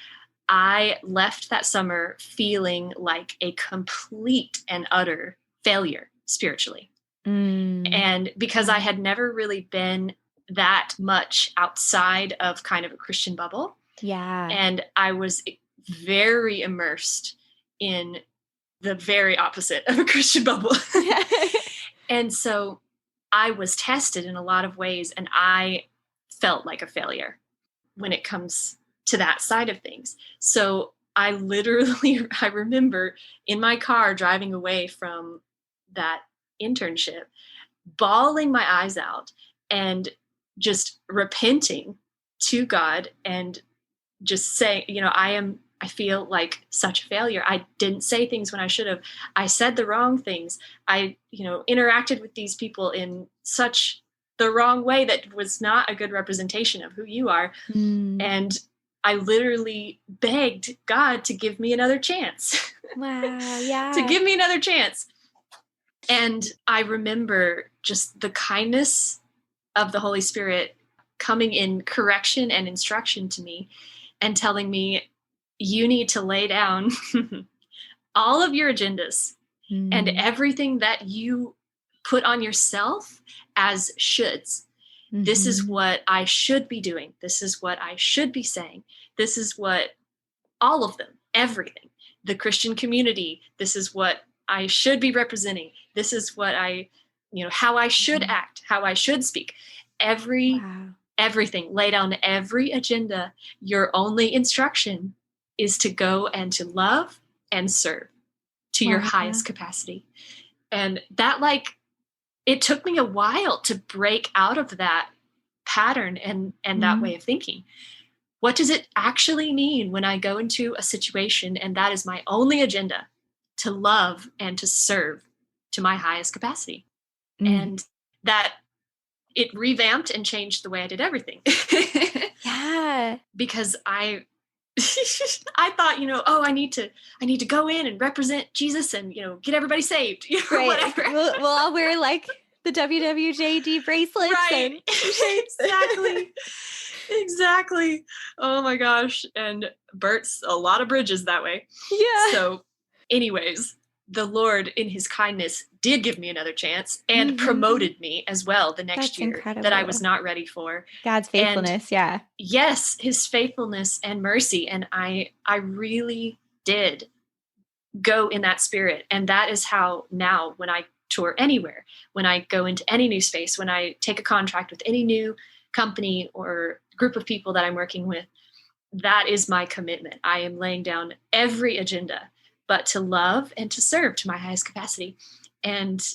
I left that summer feeling like a complete and utter failure spiritually.
Mm,
And because I had never really been that much outside of kind of a Christian bubble,
yeah.
and I was very immersed in the very opposite of a Christian bubble. And so I was tested in a lot of ways, and I felt like a failure when it comes to that side of things. So I literally, I remember in my car driving away from that internship, bawling my eyes out and just repenting to God and just saying, I feel like such a failure. I didn't say things when I should have. I said the wrong things. I, interacted with these people in such the wrong way that was not a good representation of who you are.
Mm,
And I literally begged God to give me another chance.
wow.
To
Yeah.
give me another chance. And I remember just the kindness of the Holy Spirit coming in correction and instruction to me and telling me, you need to lay down all of your agendas and
Mm,
everything that you put on yourself as shoulds. This is
mm-hmm.
what I should be doing. This is what I should be saying. This is what all of them, everything, the Christian community, this is what I should be representing. This is what how I should act, how I should speak.
Wow.
Everything, lay down every agenda. Your only instruction is to go and to love and serve to your
Wow.
highest capacity. And that, it took me a while to break out of that pattern and that
Mm,
way of thinking. What does it actually mean when I go into a situation and that is my only agenda, to love and to serve to my highest capacity?
mm.
And that it revamped and changed the way I did everything.
Yeah.
Because I I thought, oh, I need to go in and represent Jesus and, get everybody saved, or
Right.
whatever.
We'll all wear like the WWJD bracelets
Right.
and t-shirts.
Exactly. Exactly. Oh my gosh. And burnt a lot of bridges that way.
Yeah.
So anyways, the Lord in his kindness did give me another chance and
Mhm.
promoted me as well the next
That's
year
incredible.
that I was not ready for.
God's faithfulness. Yeah.
Yes, his faithfulness and mercy. And I really did go in that spirit. And that is how now when I tour anywhere, when I go into any new space, when I take a contract with any new company or group of people that I'm working with, that is my commitment. I am laying down every agenda, but to love and to serve to my highest capacity. And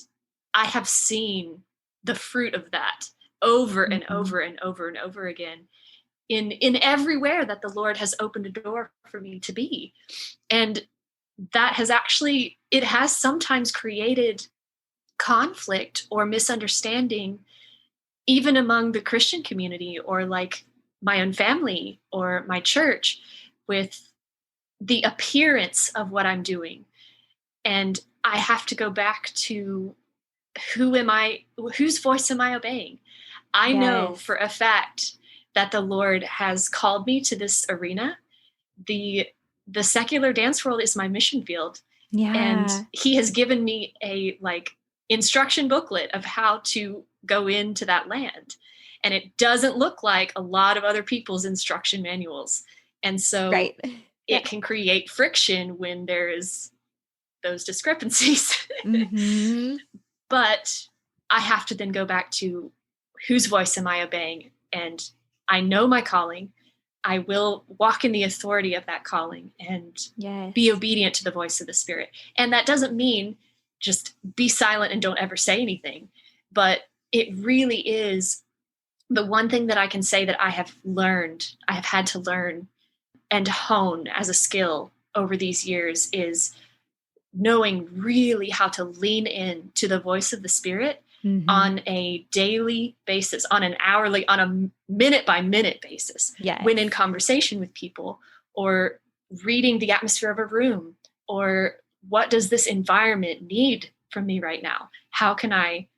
I have seen the fruit of that over and over and over and over again in everywhere that the Lord has opened a door for me to be. And that has actually, it has sometimes created conflict or misunderstanding, even among the Christian community or like my own family or my church, with the appearance of what I'm doing. And I have to go back to whose voice am I obeying? I know for a fact that the Lord has called me to this arena. The secular dance world is my mission field.
Yeah.
And he has given me a like instruction booklet of how to go into that land. And it doesn't look like a lot of other people's instruction manuals. And so it can create friction when there is those discrepancies.
Mm-hmm.
But I have to then go back to whose voice am I obeying? And I know my calling. I will walk in the authority of that calling and be obedient to the voice of the Spirit. And that doesn't mean just be silent and don't ever say anything. But it really is the one thing that I can say that I have had to learn and hone as a skill over these years is knowing really how to lean in to the voice of the Spirit on a daily basis, on an hourly, on a minute by minute basis, when in conversation with people or reading the atmosphere of a room, or what does this environment need from me right now? How can I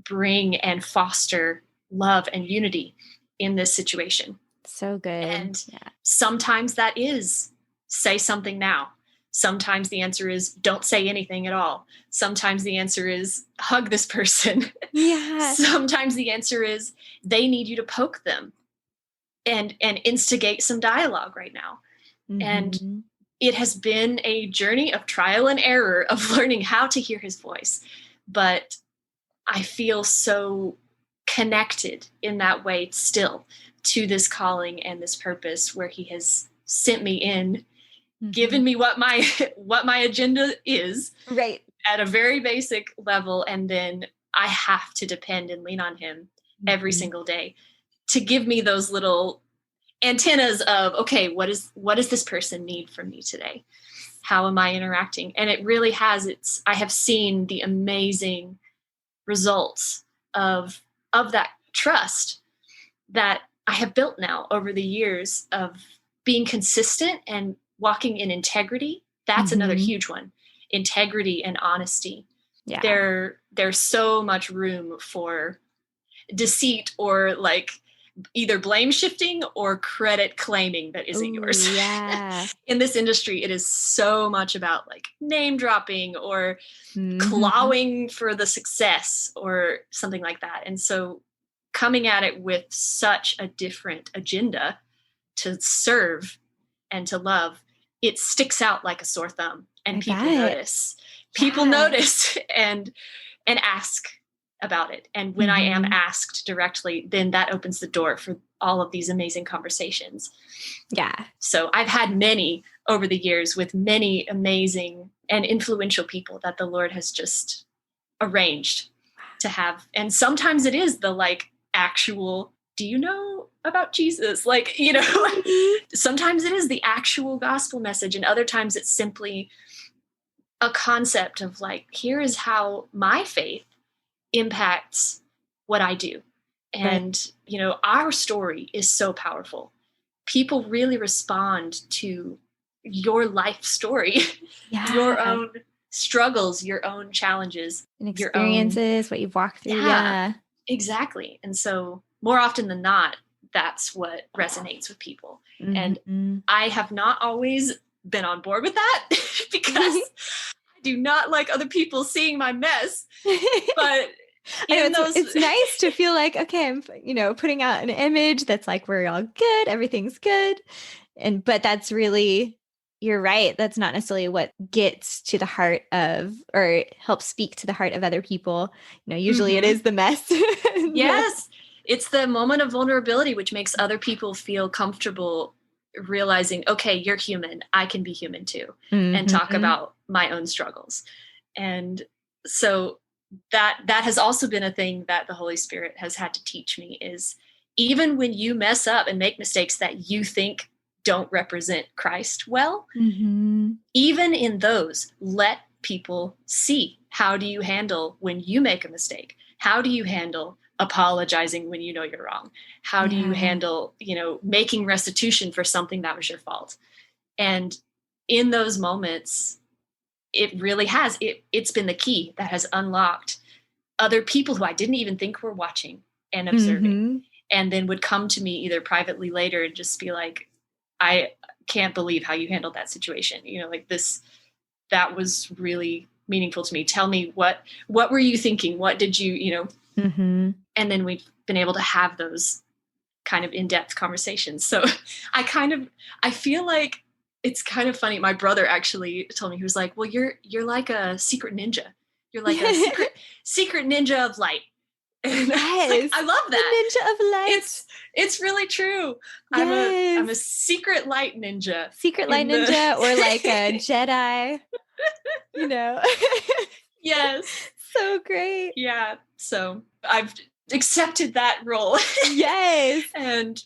bring and foster love and unity in this situation?
So good.
And sometimes that is say something now. Sometimes the answer is don't say anything at all. Sometimes the answer is hug this person.
Yeah.
Sometimes the answer is they need you to poke them and instigate some dialogue right now. Mm-hmm. And it has been a journey of trial and error of learning how to hear his voice. But I feel so connected in that way still to this calling and this purpose where he has sent me in, given me what my agenda is, right, at a very basic level, and then I have to depend and lean on him every single day to give me those little antennas of, okay, what does this person need from me today? How am I interacting? And it really has I have seen the amazing results of that trust that I have built now over the years of being consistent and walking in integrity. That's another huge one. Integrity and honesty. Yeah. There's so much room for deceit or like either blame shifting or credit claiming that isn't yours. Yeah. In this industry, it is so much about like name dropping or clawing for the success or something like that. And so coming at it with such a different agenda to serve and to love, it sticks out like a sore thumb, and people notice. People notice and ask about it. And when I am asked directly, then that opens the door for all of these amazing conversations. Yeah. So I've had many over the years with many amazing and influential people that the Lord has just arranged to have. And sometimes it is the like actual, do you know about Jesus? Like, sometimes it is the actual gospel message. And other times it's simply a concept of like, here is how my faith impacts what I do. And, our story is so powerful. people really respond to your life story, your own struggles, your own challenges,
and experiences, what you've walked through. Yeah,
exactly. And so more often than not, that's what resonates with people. And I have not always been on board with that because I do not like other people seeing my mess. But
it's nice to feel like, okay, I'm, putting out an image that's like, we're all good, everything's good. But that's really, you're right. That's not necessarily what gets to the heart of, or helps speak to the heart of other people. Usually it is the mess.
Yes. It's the moment of vulnerability, which makes other people feel comfortable realizing, okay, you're human. I can be human too, and talk about my own struggles. And so that has also been a thing that the Holy Spirit has had to teach me, is even when you mess up and make mistakes that you think don't represent Christ well, even in those, let people see. How do you handle when you make a mistake? How do you handle apologizing when you know you're wrong? How do you handle, making restitution for something that was your fault? And in those moments, it really has, it's been the key that has unlocked other people who I didn't even think were watching and observing, and then would come to me either privately later and just be like, I can't believe how you handled that situation. Like this, that was really meaningful to me. Tell me, what were you thinking? What did you, and then we've been able to have those kind of in-depth conversations. So I feel like it's kind of funny. My brother actually told me, he was like, well, you're like a secret ninja. You're like a secret ninja of light. And
yes.
I love that.
The ninja of light.
It's really true.
Yes.
I'm a secret light ninja.
Secret light ninja, or like a Jedi,
Yes.
So great.
Yeah. So I've accepted that role.
Yes.
And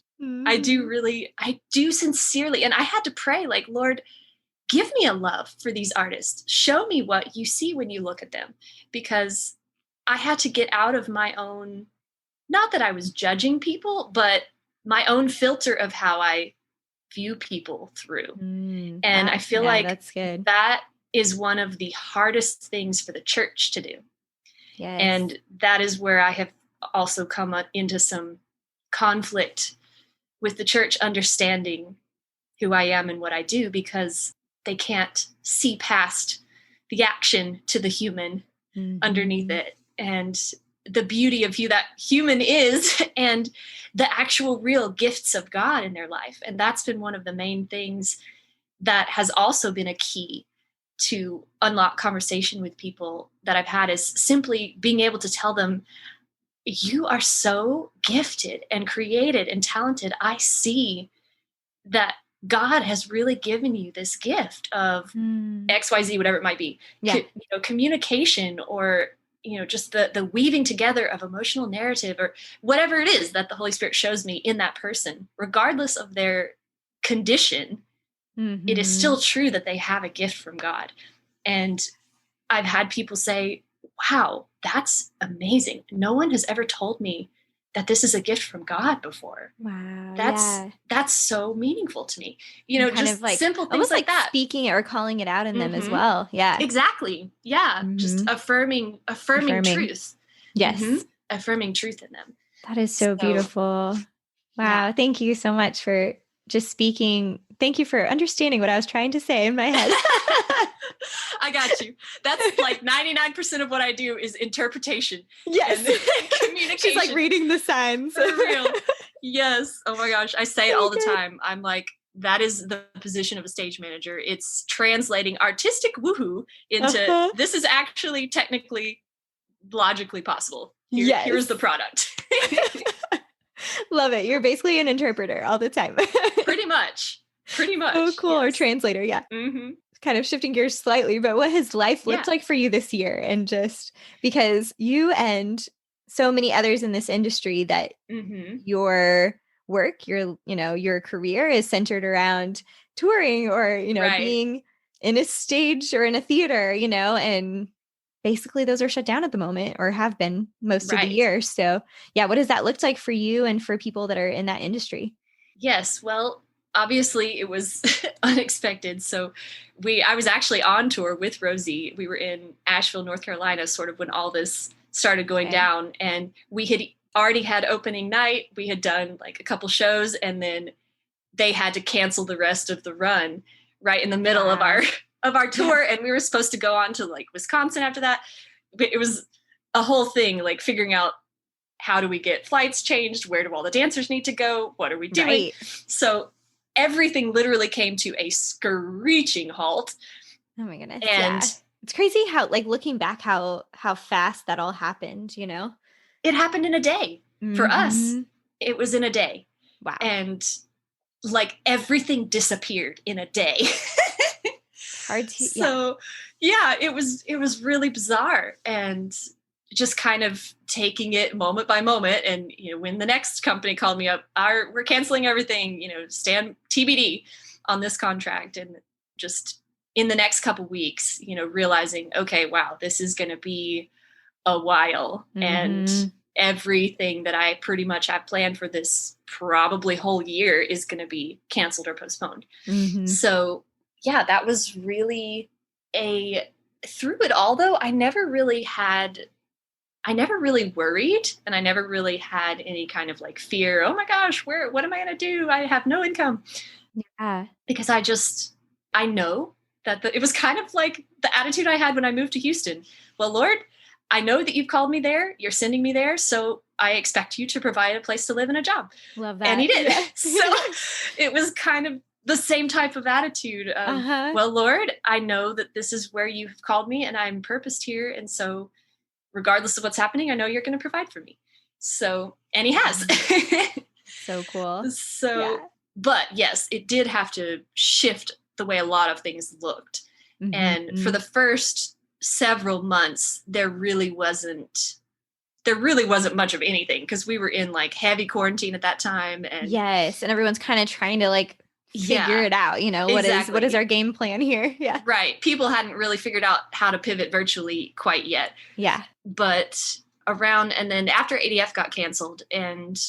I do sincerely. And I had to pray, like, Lord, give me a love for these artists. Show me what you see when you look at them. Because I had to get out of my own, not that I was judging people, but my own filter of how I view people through. And I feel like
that's good.
That is one of the hardest things for the church to do.
Yes.
And that is where I have also come into some conflict with the church understanding who I am and what I do, because they can't see past the action to the human underneath it, and the beauty of who that human is, and the actual real gifts of God in their life. And that's been one of the main things that has also been a key to unlock conversation with people that I've had, is simply being able to tell them, you are so gifted and created and talented. I see that God has really given you this gift of XYZ, whatever it might be, communication, or, just the weaving together of emotional narrative, or whatever it is that the Holy Spirit shows me in that person, regardless of their condition. It is still true that they have a gift from God. And I've had people say, wow, that's amazing. No one has ever told me that this is a gift from God before.
Wow.
That's so meaningful to me. Kind just like simple things like that.
Speaking it or calling it out in them as well. Yeah.
Exactly. Yeah. Just affirming truth.
Yes.
Affirming truth in them.
That is so beautiful. Wow. Yeah. Thank you so much for just speaking. Thank you for understanding what I was trying to say in my head.
I got you. That's like 99% of what I do is interpretation.
Yes.
And communication.
She's like reading the signs.
For real. Yes. Oh my gosh. I say it all the time. I'm like, that is the position of a stage manager. It's translating artistic woohoo into this is actually technically, logically possible. Here's the product.
Love it. You're basically an interpreter all the time.
Pretty much. Oh,
cool. Yes. Or translator. Yeah. Kind of shifting gears slightly, but what has life looked like for you this year? And just because you and so many others in this industry that your work, your career is centered around touring or, being in a stage or in a theater, and basically those are shut down at the moment, or have been most of the year. So what does that look like for you and for people that are in that industry?
Yes. Well, obviously it was unexpected. So I was actually on tour with Rosie. We were in Asheville, North Carolina, sort of when all this started going down, and we had already had opening night. We had done like a couple shows, and then they had to cancel the rest of the run right in the middle of our tour. And we were supposed to go on to like Wisconsin after that. But it was a whole thing, like figuring out, how do we get flights changed? Where do all the dancers need to go? What are we doing?
Right.
So everything literally came to a screeching halt.
Oh my goodness.
And
it's crazy how, like, looking back, how fast that all happened, you know?
it happened in a day. For us, it was in a day.
Wow.
And like everything disappeared in a day.
Hard to,
so yeah, it was really bizarre, and just kind of taking it moment by moment. And, when the next company called me up, we're canceling everything, stand TBD on this contract. And just in the next couple weeks, realizing, okay, wow, this is going to be a while. And everything that I pretty much have planned for this probably whole year is going to be canceled or postponed. So yeah, that was really through it all though, I never really worried, and I never really had any kind of like fear. Oh my gosh, what am I going to do? I have no income.
Yeah.
Because I know that it was kind of like the attitude I had when I moved to Houston. Well, Lord, I know that you've called me there. You're sending me there. So I expect you to provide a place to live and a job.
Love that.
And he did.
Yes.
So it was kind of the same type of attitude. Well, Lord, I know that this is where you've called me and I'm purposed here. And so regardless of what's happening, I know you're going to provide for me. So, and he has.
So cool.
But yes, it did have to shift the way a lot of things looked. And for the first several months, there really wasn't much of anything, because we were in like heavy quarantine at that time. And
yes. And everyone's kind of trying to like figure it out, what is our game plan here? Yeah.
Right. People hadn't really figured out how to pivot virtually quite yet.
Yeah.
But and then after ADF got canceled, and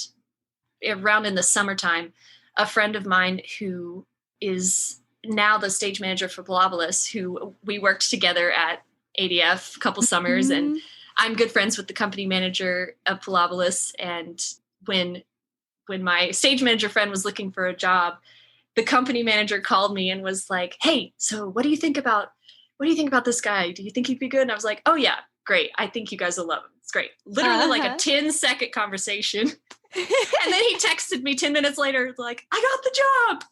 around in the summertime, a friend of mine who is now the stage manager for Pilabolus, who we worked together at ADF a couple summers, and I'm good friends with the company manager of Pilabolus. And when my stage manager friend was looking for a job, the company manager called me and was like, "Hey, so what do you think about this guy? Do you think he'd be good?" And I was like, "Oh yeah, great. I think you guys will love him. It's great." Literally like a 10-second conversation. And then he texted me 10 minutes later, like, "I got the job."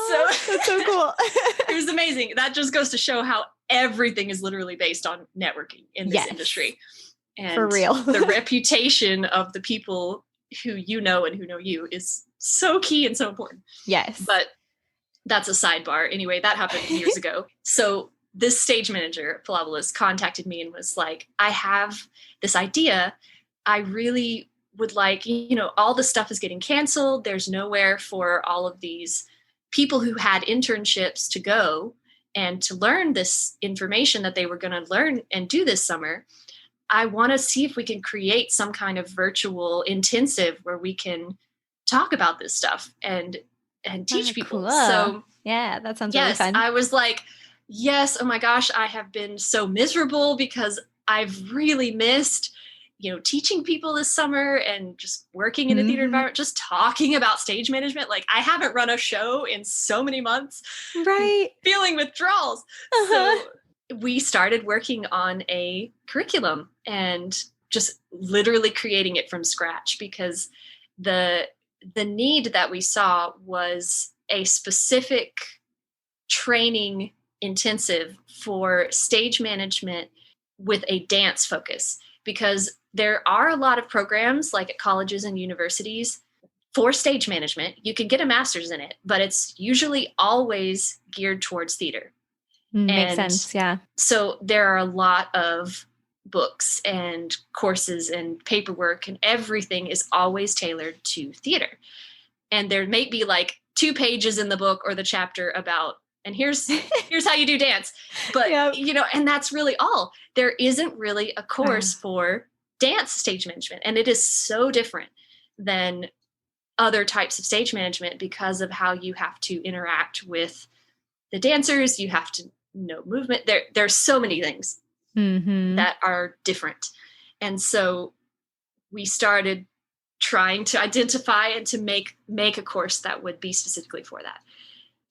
So
that's so cool.
It was amazing. That just goes to show how everything is literally based on networking in this industry. And
for real.
The reputation of the people who you know and who know you is so key and so important.
Yes.
But that's a sidebar. Anyway, that happened years ago. So this stage manager at Pilabolus contacted me and was like, "I have this idea. I really would like, all the stuff is getting canceled. There's nowhere for all of these people who had internships to go and to learn this information that they were going to learn and do this summer. I want to see if we can create some kind of virtual intensive where we can talk about this stuff and teach people."
Cool.
So
yeah, that sounds really fun.
I was like, yes, oh my gosh, I have been so miserable because I've really missed, teaching people this summer and just working in a theater environment, just talking about stage management. Like, I haven't run a show in so many months.
Right.
Feeling withdrawals. So we started working on a curriculum and just literally creating it from scratch, because the need that we saw was a specific training intensive for stage management with a dance focus, because there are a lot of programs like at colleges and universities for stage management. You can get a master's in it, but it's usually always geared towards theater.
Makes sense. Yeah.
So there are a lot of books and courses and paperwork, and everything is always tailored to theater. And there may be like 2 pages in the book or the chapter about, and here's how you do dance. But, and that's really all. There isn't really a course for dance stage management. And it is so different than other types of stage management because of how you have to interact with the dancers. You have to know movement. There's so many things that are different. And so we started trying to identify and to make a course that would be specifically for that.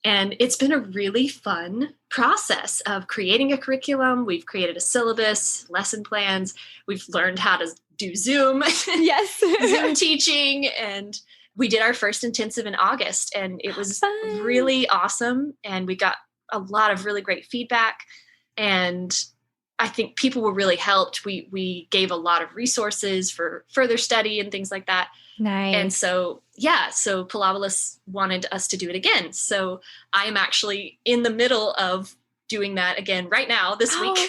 And it's been a really fun process of creating a curriculum. We've created a syllabus, lesson plans. We've learned how to do Zoom,
Yes.
Zoom teaching. And we did our first intensive in August, and it was
Fun.
really awesome. And we got a lot of really great feedback. And I think people were really helped. We gave a lot of resources for further study and things like that.
Nice.
And so, so Pilavelis wanted us to do it again. So I am actually in the middle of doing that again right now this week.
Oh,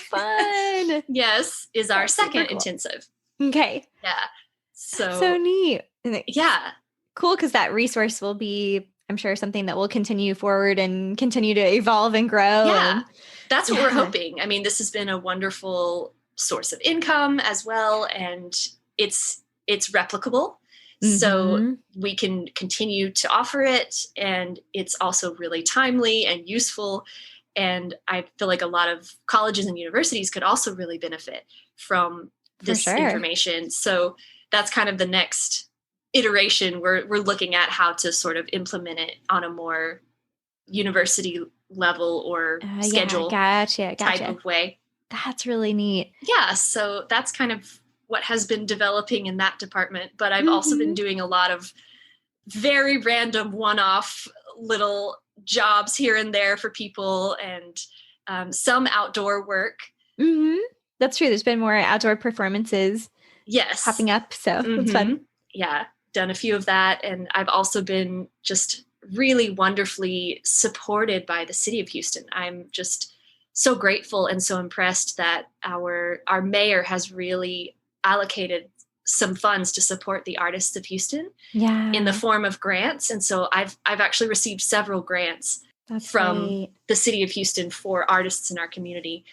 fun.
Yes, is our
That's
second
cool.
intensive.
Okay.
Yeah.
So neat.
Yeah.
Cool, because that resource will be, I'm sure, something that will continue forward and continue to evolve and grow.
Yeah. That's what we're hoping. I mean, this has been a wonderful source of income as well, and it's replicable. So we can continue to offer it, and it's also really timely and useful. And I feel like a lot of colleges and universities could also really benefit from this information. So that's kind of the next iteration. We're looking at how to sort of implement it on a more university level or schedule type of way.
That's really neat.
Yeah. So that's kind of what has been developing in that department. But I've also been doing a lot of very random one-off little jobs here and there for people, and some outdoor work.
That's true. There's been more outdoor performances popping up. So it's fun.
Yeah. Done a few of that. And I've also been just really wonderfully supported by the city of Houston. I'm just so grateful and so impressed that our mayor has really allocated some funds to support the artists of Houston in the form of grants. And so I've actually received several grants from the city of Houston for artists in our community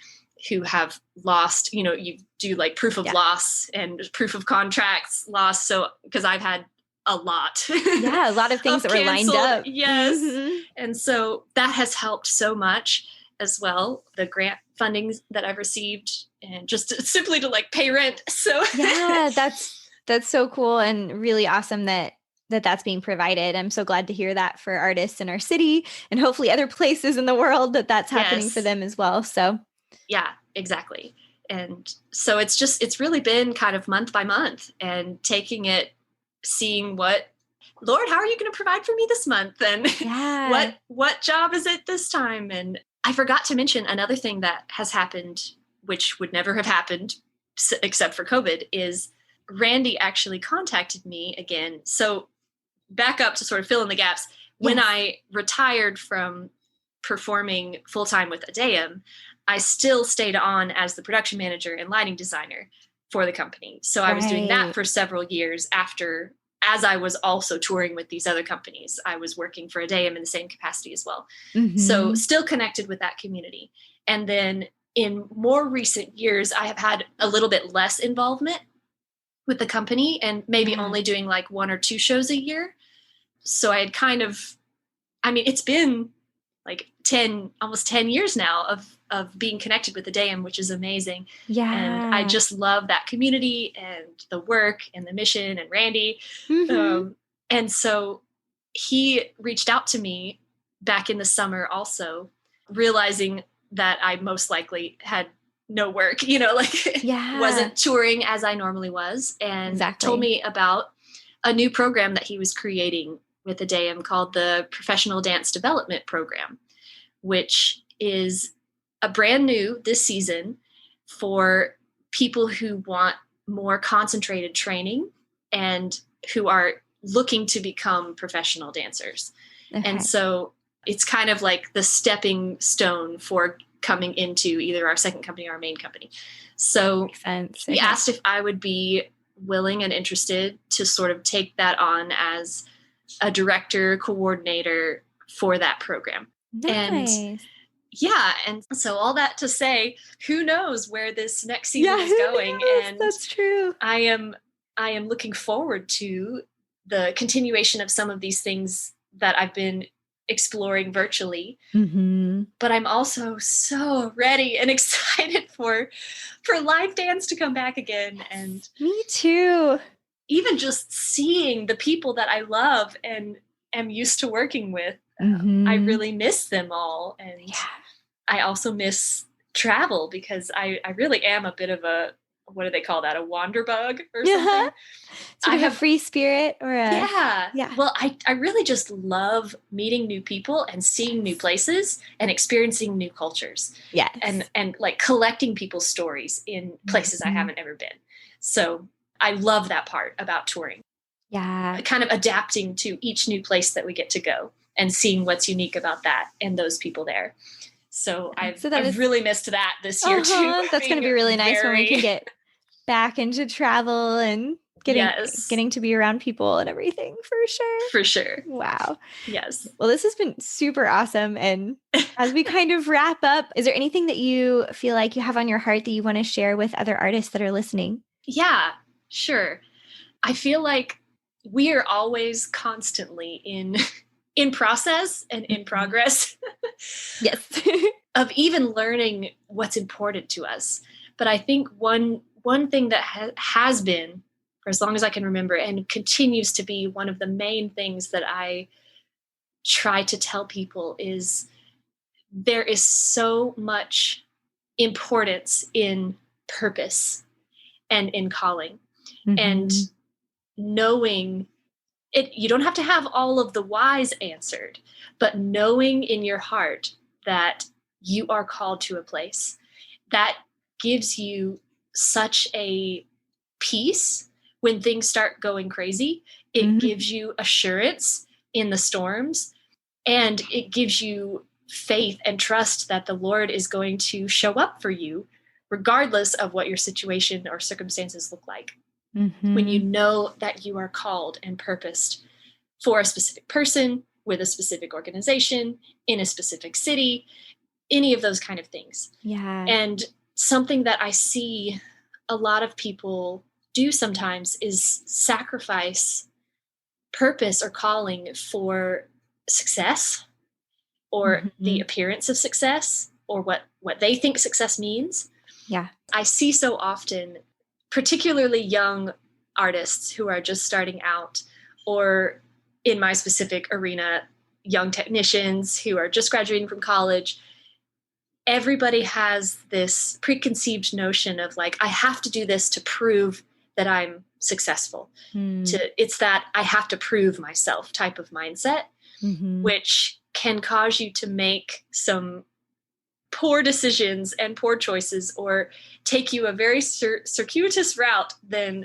who have lost, you do like proof of loss and proof of contracts loss. So, because I've had a lot.
A lot of things that were lined up.
Yes. And so that has helped so much as well. The grant fundings that I've received, and just simply to like pay rent. So
that's so cool and really awesome that's being provided. I'm so glad to hear that for artists in our city and hopefully other places in the world that's happening for them as well. So
yeah, exactly. And so it's really been kind of month by month and taking it, seeing Lord, how are you going to provide for me this month? And what job is it this time? And I forgot to mention another thing that has happened, which would never have happened except for COVID, is Randy actually contacted me again. So back up to sort of fill in the gaps. When I retired from performing full-time with Adeum, I still stayed on as the production manager and lighting designer for the company. So I was doing that for several years as I was also touring with these other companies. I was working for Adeum in the same capacity as well. So still connected with that community. And then in more recent years, I have had a little bit less involvement with the company and maybe only doing like 1 or 2 shows a year. So I had it's been like almost 10 years now of being connected with Adeum, which is amazing. Yeah. And I just love that community and the work and the mission and Randy. And so he reached out to me back in the summer also, realizing that I most likely had no work, wasn't touring as I normally was, and told me about a new program that he was creating with Adeum called the Professional Dance Development Program, which is a brand new this season for people who want more concentrated training and who are looking to become professional dancers. And so it's kind of like the stepping stone for coming into either our second company or our main company. So he asked if I would be willing and interested to sort of take that on as a director coordinator for that program. And and so all that to say, who knows where this next season is going? And
that's true.
I am looking forward to the continuation of some of these things that I've been exploring virtually. But I'm also so ready and excited for live dance to come back again. And
me too.
Even just seeing the people that I love and am used to working with, I really miss them all. And I also miss travel because I really am a bit of a, what do they call that? A wander bug or something?
Sort of a free spirit or a...
Yeah. Well, I really just love meeting new people and seeing new places and experiencing new cultures.
Yes.
And like collecting people's stories in places I haven't ever been. So I love that part about touring.
Yeah.
Kind of adapting to each new place that we get to go and seeing what's unique about that and those people there. So I've really missed that this year too.
That's going to be really nice when we can get back into travel and getting to be around people and everything, for sure.
For sure.
Wow.
Yes.
Well, this has been super awesome. And as we kind of wrap up, is there anything that you feel like you have on your heart that you want to share with other artists that are listening?
Yeah, sure. I feel like we are always constantly in process and in progress.
Yes.
Of even learning what's important to us. But I think one thing that has been, for as long as I can remember, and continues to be one of the main things that I try to tell people is there is so much importance in purpose and in calling. And knowing it, you don't have to have all of the whys answered, but knowing in your heart that you are called to a place that gives you such a peace when things start going crazy. It gives you assurance in the storms, and it gives you faith and trust that the Lord is going to show up for you regardless of what your situation or circumstances look like. When you know that you are called and purposed for a specific person, with a specific organization, in a specific city, any of those kind of things.
Yeah.
And something that I see a lot of people do sometimes is sacrifice purpose or calling for success or the appearance of success or what they think success means.
Yeah.
I see so often, particularly young artists who are just starting out, or in my specific arena, young technicians who are just graduating from college. Everybody has this preconceived notion of like, I have to do this to prove that I'm successful. It's that I have to prove myself type of mindset, which can cause you to make some poor decisions and poor choices, or take you a very circuitous route than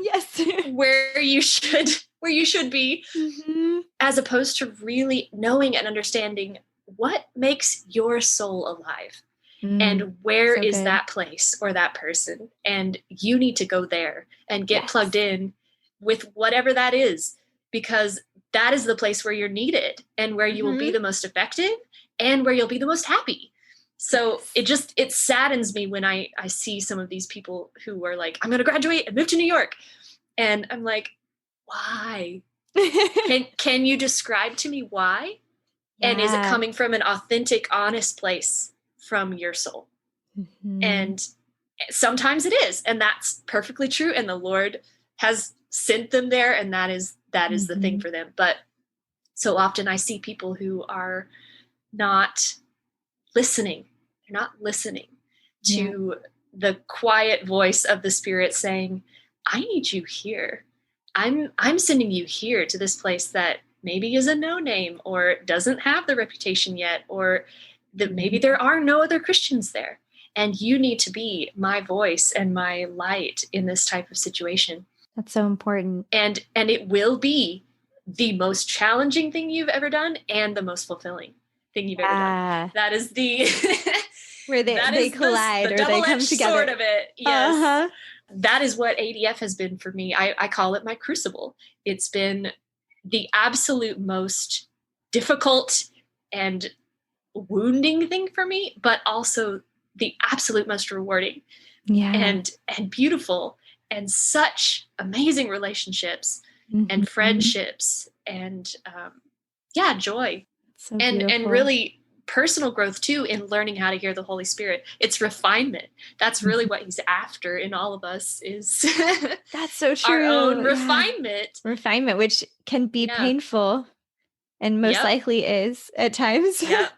where you should be, as opposed to really knowing and understanding what makes your soul alive. And where is that place or that person? And you need to go there and get plugged in with whatever that is, because that is the place where you're needed and where you will be the most effective and where you'll be the most happy. So it saddens me when I see some of these people who are like, I'm going to graduate and move to New York. And I'm like, why? Can you describe to me why? Yeah. And is it coming from an authentic, honest place from your soul? And sometimes it is, and that's perfectly true. And the Lord has sent them there, and that is the thing for them. But so often I see people who are not listening. They're not listening to the quiet voice of the Spirit saying, I need you here. I'm sending you here to this place that maybe is a no name or doesn't have the reputation yet, or that maybe there are no other Christians there. And you need to be my voice and my light in this type of situation.
That's so important.
And it will be the most challenging thing you've ever done and the most fulfilling thing you've ever done. That is the
where they collide
the
or they come together.
Sort of it. Yes. That is what ADF has been for me. I call it my crucible. It's been the absolute most difficult and wounding thing for me, but also the absolute most rewarding and beautiful, and such amazing relationships and friendships and joy.
So
and
beautiful.
really personal growth too, in learning how to hear the Holy Spirit. It's refinement. That's really what he's after in all of us, is
that's so true.
Our own refinement.
Refinement, which can be painful and most likely is at times.
Yeah.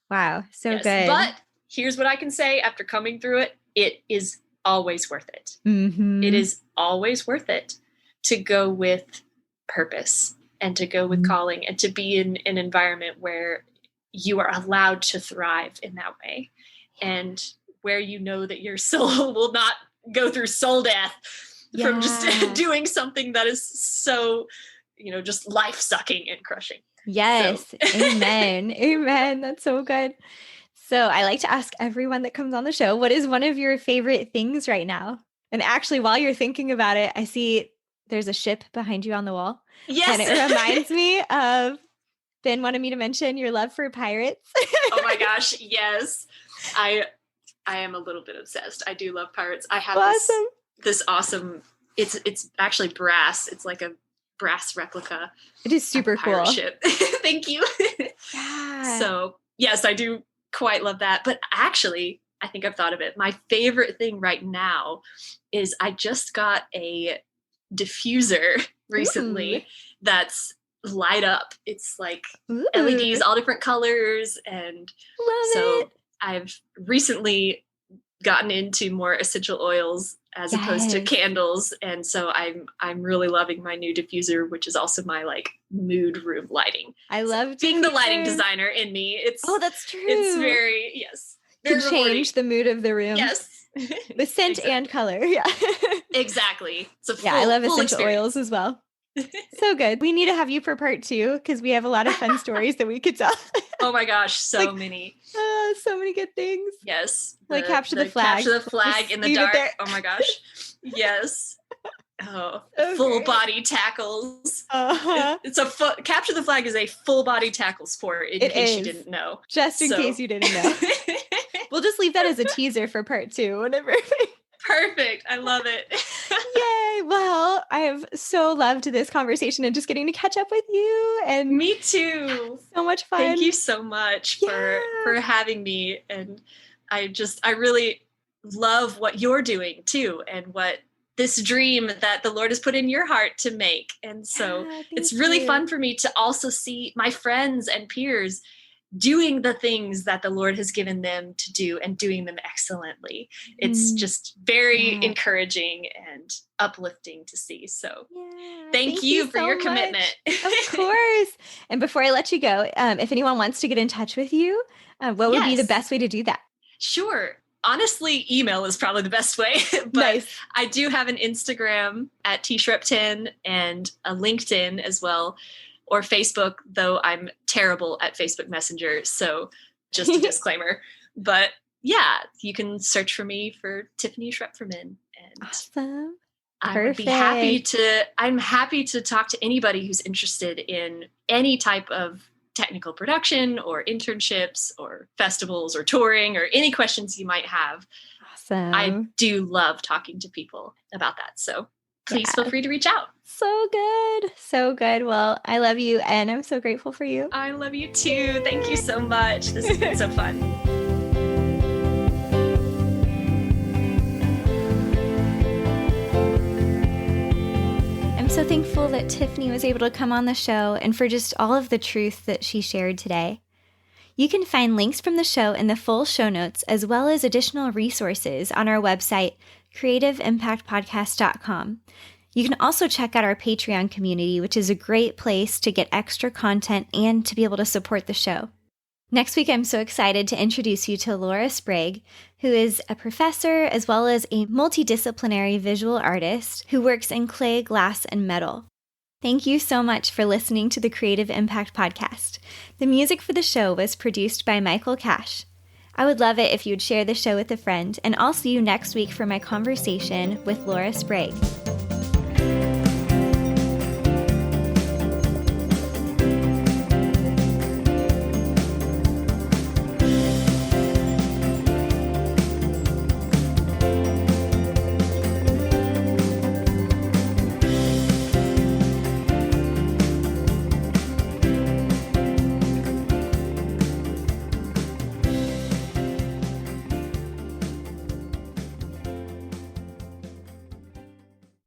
Wow. So good.
But here's what I can say after coming through it. It is always worth it. It is always worth it to go with purpose and to go with calling and to be in an environment where you are allowed to thrive in that way, and where you know that your soul will not go through soul death from just doing something that is so, just life-sucking and crushing.
Yes. So. Amen. Amen. That's so good. So I like to ask everyone that comes on the show, what is one of your favorite things right now? And actually, while you're thinking about it, I see there's a ship behind you on the wall.
Yes.
And it reminds me of Ben wanted me to mention your love for pirates.
Oh my gosh. Yes. I am a little bit obsessed. I do love pirates. I have this awesome, it's actually brass. It's like a brass replica.
It is super cool.
Ship. Thank you.
Yeah.
So yes, I do quite love that. But actually, I think I've thought of it. My favorite thing right now is I just got a diffuser recently that's light up. It's like LEDs, all different colors. And I've recently gotten into more essential oils as opposed to candles. And so I'm really loving my new diffuser, which is also my like mood room lighting.
I love
being the lighting designer in me.
That's true.
It's very, very
to change the mood of the room.
Yes.
The scent and color. Yeah.
Exactly. It's a full,
I love essential oils as well. So good. We need to have you for part 2 because we have a lot of fun stories that we could tell.
Oh my gosh, so many.
So many good things.
Yes.
Like capture the flag.
Capture the flag in the dark. Oh my gosh. Yes. Oh, full body tackles. It's capture the flag is a full body tackle sport in case you didn't know.
Just in case you didn't know. We'll just leave that as a teaser for part 2 whenever.
Perfect. I love it.
Yay. Well, I have so loved this conversation and just getting to catch up with you. And
me too.
So much fun.
Thank you so much for having me. And I really love what you're doing too, and what this dream that the Lord has put in your heart to make. And so it's really fun for me to also see my friends and peers doing the things that the Lord has given them to do and doing them excellently. It's just very encouraging and uplifting to see. So thank you for your commitment.
Of course. And before I let you go, if anyone wants to get in touch with you, what would be the best way to do that?
Sure. Honestly, email is probably the best way, but nice. I do have an Instagram at Schrepferman and a LinkedIn as well. Or Facebook, though I'm terrible at Facebook Messenger. So just a disclaimer. But you can search for me for Tiffany Schrepferman. And
awesome.
I'm happy to talk to anybody who's interested in any type of technical production or internships or festivals or touring or any questions you might have.
Awesome.
I do love talking to people about that. So please feel free to reach out.
So good. So good. Well, I love you and I'm so grateful for you.
I love you too. Thank you so much. This has been so fun.
I'm so thankful that Tiffany was able to come on the show and for just all of the truth that she shared today. You can find links from the show in the full show notes, as well as additional resources on our website, creativeimpactpodcast.com. You can also check out our Patreon community, which is a great place to get extra content and to be able to support the show. Next week, I'm so excited to introduce you to Laura Sprague, who is a professor as well as a multidisciplinary visual artist who works in clay, glass, and metal. Thank you so much for listening to the Creative Impact Podcast. The music for the show was produced by Michael Cash. I would love it if you'd share the show with a friend, and I'll see you next week for my conversation with Laura Sprague.